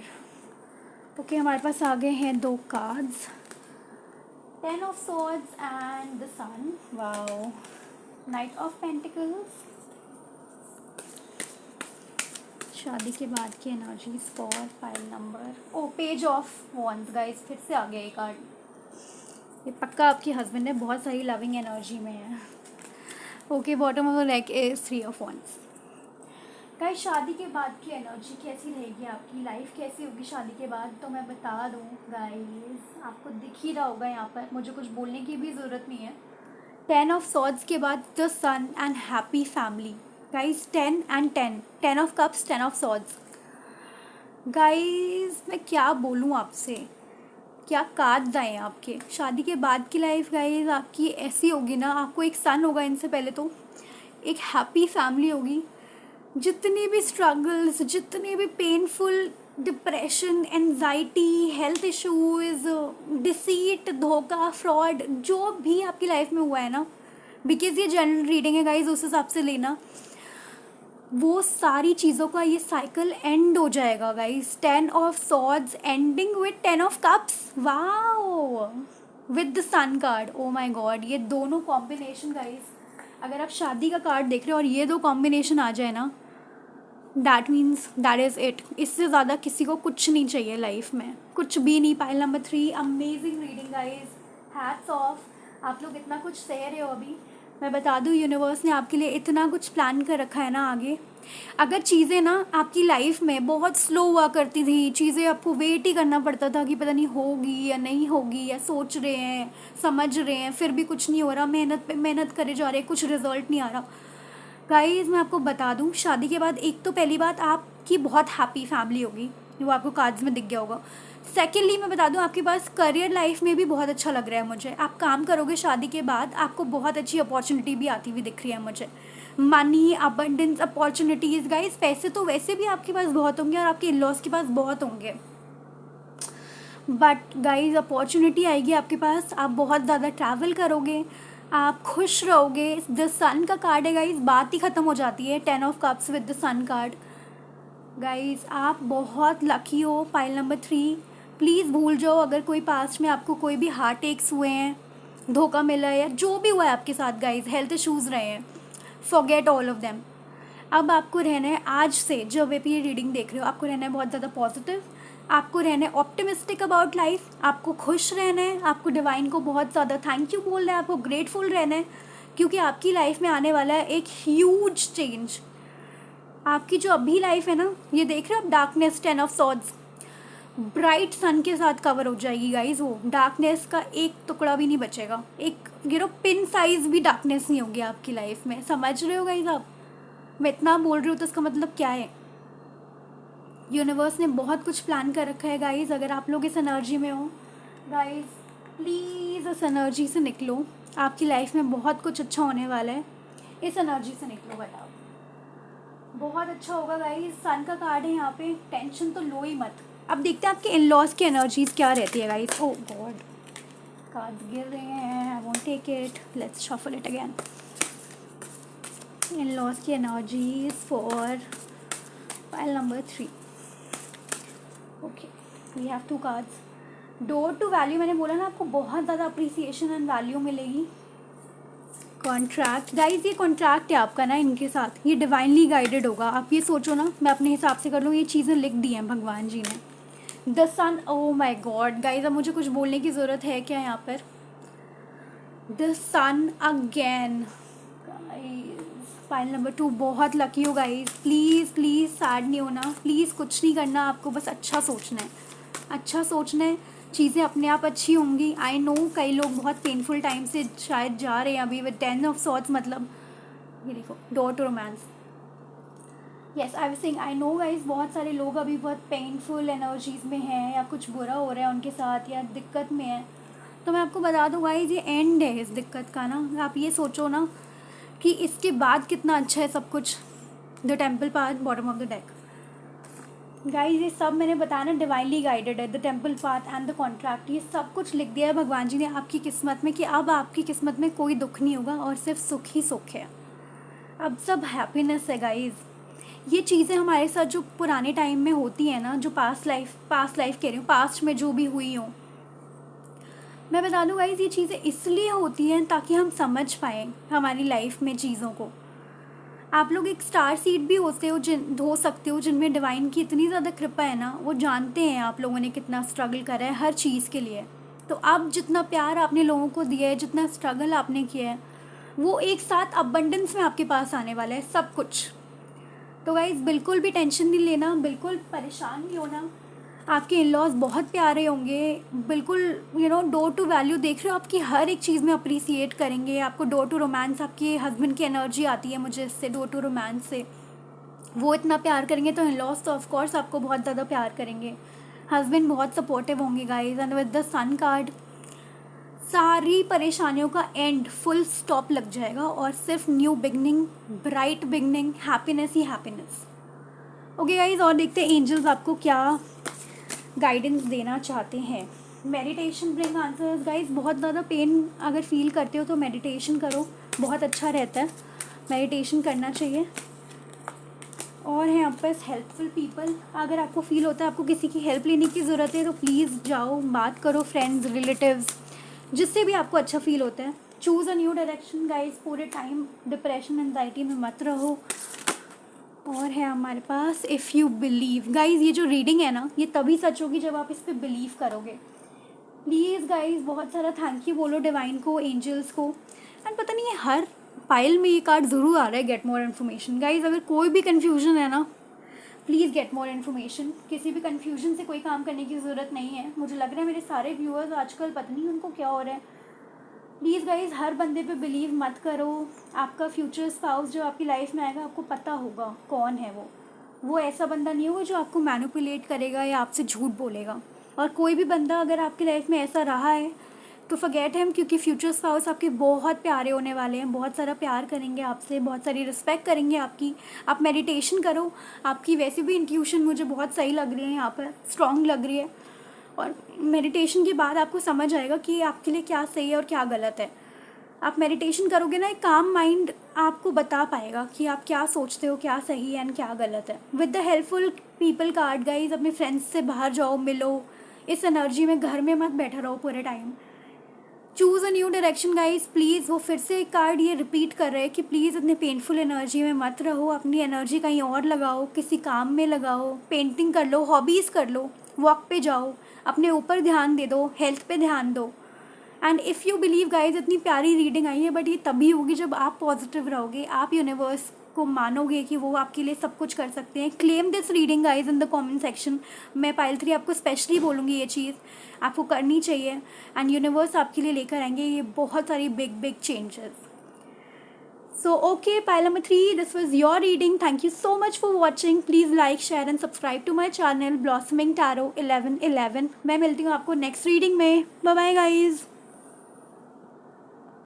Okay हमारे पास आ गए हैं 2 cards, 10 of swords and the sun. Wow. Knight of Pentacles. शादी के बाद की energies for file number, oh page of wands. Guys फिर से आ गया ये कार्ड, ये पक्का आपके हस्बैंड है, बहुत सारी लविंग एनर्जी में है। Okay bottom of the deck is 3 of wands। Guys शादी के बाद की एनर्जी कैसी रहेगी, आपकी लाइफ कैसी होगी शादी के बाद, तो मैं बता दूँ गाइस, आपको दिख ही रहा होगा यहाँ पर, मुझे कुछ बोलने की भी ज़रूरत नहीं है। 10 of swords के बाद the sun and happy family. Guys 10 and 10, 10 of cups, 10 of swords। गाइस मैं क्या बोलूँ आपसे, क्या कार्ड्स आए हैं आपके। शादी के बाद की लाइफ गाइस आपकी ऐसी होगी ना, आपको एक सन होगा इनसे पहले, तो एक हैप्पी फैमिली होगी। जितनी भी स्ट्रगल्स, जितने भी painful, depression, anxiety, health issues, deceit, धोखा, फ्रॉड, जो भी आपकी लाइफ में हुआ है ना, बिकॉज ये जनरल रीडिंग है गाइज, उस हिसाब से लेना, वो सारी चीज़ों का ये साइकिल एंड हो जाएगा guys. 10 of swords ending with 10 of cups। Wow, with the sun card. Oh my god, ये दोनों कॉम्बिनेशन गाइज, अगर आप शादी का कार्ड देख रहे हो और ये 2 कॉम्बिनेशन आ जाए ना, that means that is it. इससे ज़्यादा किसी को कुछ नहीं चाहिए लाइफ में, कुछ भी नहीं। Pile number 3, amazing reading guys, hats off. आप लोग इतना कुछ सह रहे हो अभी, मैं बता दूँ यूनिवर्स ने आपके लिए इतना कुछ प्लान कर रखा है ना आगे। अगर चीज़ें ना आपकी लाइफ में बहुत स्लो हुआ करती थी, चीज़ें आपको वेट ही करना पड़ता था कि पता नहीं होगी या नहीं होगी, या सोच रहे हैं, समझ रहे हैं, फिर भी कुछ नहीं हो रहा, मेहनत पे मेहनत करे जा रहे हैं, कुछ रिजल्ट नहीं आ रहा। गाइज मैं आपको बता दूँ, शादी के बाद एक तो पहली बात आपकी बहुत हैप्पी फैमिली होगी, वो आपको कार्ड्स में दिख गया होगा। सेकेंडली मैं बता दूँ आपके पास करियर लाइफ में भी बहुत अच्छा लग रहा है मुझे। आप काम करोगे शादी के बाद, आपको बहुत अच्छी अपॉर्चुनिटी भी आती हुई दिख रही है मुझे। Money, abundance, opportunities. गाइज पैसे तो वैसे भी आपके पास बहुत होंगे और आपके इन-लॉज के पास बहुत होंगे, बट गाइज अपॉर्चुनिटी आएगी आपके पास, आप बहुत ज़्यादा ट्रैवल करोगे, आप खुश रहोगे। द सन का कार्ड है गाइज, बात ही ख़त्म हो जाती है। 10 of cups with the sun card. Guys आप बहुत लकी हो। पाइल नंबर 3, प्लीज़ भूल जाओ अगर कोई पास्ट में आपको कोई भी हार्ट टेक्स हुए हैं, धोखा मिला है, या जो भी हुआ है आपके साथ गाइज, हेल्थ इशूज़ रहे हैं, फॉरगेट ऑल ऑफ देम। अब आपको रहना है, आज से जब आप ये रीडिंग देख रहे हो, आपको रहना है बहुत ज़्यादा पॉजिटिव, आपको रहना है ऑप्टिमिस्टिक अबाउट लाइफ, आपको खुश रहना है, आपको डिवाइन को बहुत ज़्यादा थैंक यू बोलना है, आपको ग्रेटफुल रहना है, क्योंकि आपकी लाइफ में आने वाला है एक ह्यूज चेंज। आपकी जो अभी लाइफ है ना, ये देख रहे हो आप, डार्कनेस 10 ऑफ सॉर्ड्स ब्राइट सन के साथ कवर हो जाएगी गाइज। वो डार्कनेस का एक टुकड़ा भी नहीं बचेगा, एक पिन साइज भी डार्कनेस नहीं होगी आपकी लाइफ में। समझ रहे हो गाइज आप? मैं इतना बोल रही हूँ तो इसका मतलब क्या है? यूनिवर्स ने बहुत कुछ प्लान कर रखा है गाइज। अगर आप लोग इस एनर्जी में हो गाइज, प्लीज़ इस एनर्जी से निकलो। आपकी लाइफ में बहुत कुछ अच्छा होने वाला है, इस एनर्जी से निकलो बताओ, बहुत अच्छा होगा गाइज। सन का कार्ड है यहाँ पे, टेंशन तो लो ही मत। अब देखते हैं आपके इन लॉज की एनर्जीज क्या रहती है गाइज। ओ गॉड, कार्ड्स गिर रहे हैं, I won't take it, let's shuffle it again. In-laws की energies for file number 3। Okay, we have 2 cards. Door to value, मैंने बोला ना आपको बहुत ज़्यादा अप्रिसिएशन एंड वैल्यू मिलेगी। कॉन्ट्रैक्ट गाइज, ये कॉन्ट्रैक्ट है आपका ना इनके साथ, ये डिवाइनली गाइडेड होगा। आप ये सोचो ना, मैं अपने हिसाब से कर लूँ, ये चीज़ें लिख दी हैं भगवान जी ने। The sun, oh my god guys, अब मुझे कुछ बोलने की ज़रूरत है क्या यहाँ पर? The sun again guys, pile number 2। बहुत लकी हो गाइज, प्लीज़ प्लीज़ सैड नहीं होना, प्लीज़ कुछ नहीं करना आपको, बस अच्छा सोचना है, अच्छा सोचना है, चीज़ें अपने आप अच्छी होंगी। आई नो कई लोग बहुत पेनफुल टाइम से शायद जा रहे हैं अभी विद 10 ऑफ सॉर्ड्स, मतलब ये देखो door to romance. Yes, I was saying, I know guys, बहुत सारे लोग अभी बहुत पेनफुल एनर्जीज में हैं, या कुछ बुरा हो रहा है उनके साथ, या दिक्कत में है। तो मैं आपको बता दूँ गाइस, ये एंड है इस दिक्कत का ना। आप ये सोचो ना कि इसके बाद कितना अच्छा है सब कुछ। The temple path, bottom of the deck guys, ये सब मैंने बताया ना डिवाइनली गाइडेड है। The temple path and the contract, ये सब कुछ लिख दिया है भगवान जी ने आपकी किस्मत में कि अब आपकी किस्मत में कोई दुख नहीं होगा और सिर्फ सुख ही सुख है। अब सब हैप्पीनेस है गाइज। ये चीज़ें हमारे साथ जो पुराने टाइम में होती हैं ना, जो पास्ट लाइफ कह रही हूँ, पास्ट में जो भी हुई हो, मैं बता दूँ गाइज, ये चीज़ें इसलिए होती हैं ताकि हम समझ पाएँ हमारी लाइफ में चीज़ों को। आप लोग एक स्टार सीड भी हो सकते हो जिनमें डिवाइन की इतनी ज़्यादा कृपा है ना, वो जानते हैं आप लोगों ने कितना स्ट्रगल करा है हर चीज़ के लिए। तो अब जितना प्यार आपने लोगों को दिया है, जितना स्ट्रगल आपने किया है, वो एक साथ अबंडेंस में आपके पास आने वाला है सब कुछ। तो गाइज बिल्कुल भी टेंशन नहीं लेना, बिल्कुल परेशान नहीं होना। आपके इन लॉज बहुत प्यारे होंगे, बिल्कुल डोर टू वैल्यू देख रहे हो, आपकी हर एक चीज़ में अप्रिसिएट करेंगे आपको। डोर टू रोमांस, आपके हस्बैंड की एनर्जी आती है मुझे इससे, डोर टू रोमांस से वो इतना प्यार करेंगे, तो इन लॉज तो ऑफकोर्स आपको बहुत ज़्यादा प्यार करेंगे। हस्बैंड बहुत सपोर्टिव होंगे guys. And with the sun card, सारी परेशानियों का एंड, फुल स्टॉप लग जाएगा और सिर्फ new beginning, bright beginning, happiness ही हैप्पीनेस। ओके गाइज, और देखते हैं एंजल्स आपको क्या गाइडेंस देना चाहते हैं। Meditation bring answers guys. बहुत ज़्यादा पेन अगर फील करते हो तो मेडिटेशन करो, बहुत अच्छा रहता है, मेडिटेशन करना चाहिए। और हैं आप पास हेल्पफुल पीपल, अगर आपको फील होता है आपको किसी की हेल्प लेने की ज़रूरत है तो प्लीज़ जाओ, बात करो, फ्रेंड्स, रिलेटिव्स, जिससे भी आपको अच्छा फील होता है। Choose a new direction guys, पूरे टाइम डिप्रेशन एंजाइटी में मत रहो। और है हमारे पास इफ़ यू बिलीव गाइज, ये जो रीडिंग है ना, ये तभी सच होगी जब आप इस पर बिलीव करोगे। प्लीज़ गाइज बहुत सारा थैंक यू बोलो डिवाइन को, एंजल्स को। एंड पता नहीं है हर पाइल में ये कार्ड ज़रूर आ रहा है, गेट मोर इन्फॉर्मेशन। गाइज अगर कोई भी कन्फ्यूजन है ना, प्लीज़ गेट मोर इन्फॉर्मेशन। किसी भी कन्फ्यूजन से कोई काम करने की ज़रूरत नहीं है। मुझे लग रहा है मेरे सारे व्यूअर्स आजकल पता नहीं उनको क्या हो रहा है। प्लीज़ गाइज हर बंदे पे बिलीव मत करो। आपका फ्यूचर स्पाउस जो आपकी लाइफ में आएगा, आपको पता होगा कौन है वो ऐसा बंदा नहीं होगा जो आपको मैनिपुलेट करेगा या आपसे झूठ बोलेगा। और कोई भी बंदा अगर आपकी लाइफ में ऐसा रहा है तो फॉरगेट हिम, क्योंकि फ्यूचर स्पाउस आपके बहुत प्यारे होने वाले हैं, बहुत सारा प्यार करेंगे आपसे, बहुत सारी रिस्पेक्ट करेंगे आपकी। आप मेडिटेशन करो, आपकी वैसे भी इंट्यूशन मुझे बहुत सही लग रही है, यहाँ पर स्ट्रॉन्ग लग रही है। और मेडिटेशन के बाद आपको समझ आएगा कि आपके लिए क्या सही है और क्या गलत है। आप मेडिटेशन करोगे ना, एक काम माइंड आपको बता पाएगा कि आप क्या सोचते हो, क्या सही है एंड क्या गलत है। With the helpful people card guys, अपने फ्रेंड्स से बाहर जाओ, मिलो, इस एनर्जी में घर में मत बैठा रहो पूरे time. Choose a new direction guys, please. वो फिर से एक कार्ड ये रिपीट कर रहे हैं कि प्लीज़ इतने पेनफुल एनर्जी में मत रहो, अपनी एनर्जी कहीं और लगाओ, किसी काम में लगाओ, पेंटिंग कर लो, हॉबीज़ कर लो, वॉक पे जाओ, अपने ऊपर ध्यान दे दो, हेल्थ पे ध्यान दो। And if you believe guys, इतनी प्यारी रीडिंग आई है, बट ये तभी होगी जब आप पॉजिटिव रहोगे, आप यूनिवर्स को मानोगे कि वो आपके लिए सब कुछ कर सकते हैं। Claim this reading guys in the comment section. मैं पायल 3 आपको स्पेशली बोलूँगी, ये चीज़ आपको करनी चाहिए एंड यूनिवर्स आपके लिए लेकर आएंगे ये बहुत सारी big big changes. So okay, pile number 3, this was your reading. Thank you so much for watching. Please like, share and subscribe to my channel Blossoming Tarot 1111. मैं मिलती हूँ आपको नेक्स्ट रीडिंग में. Bye bye guys.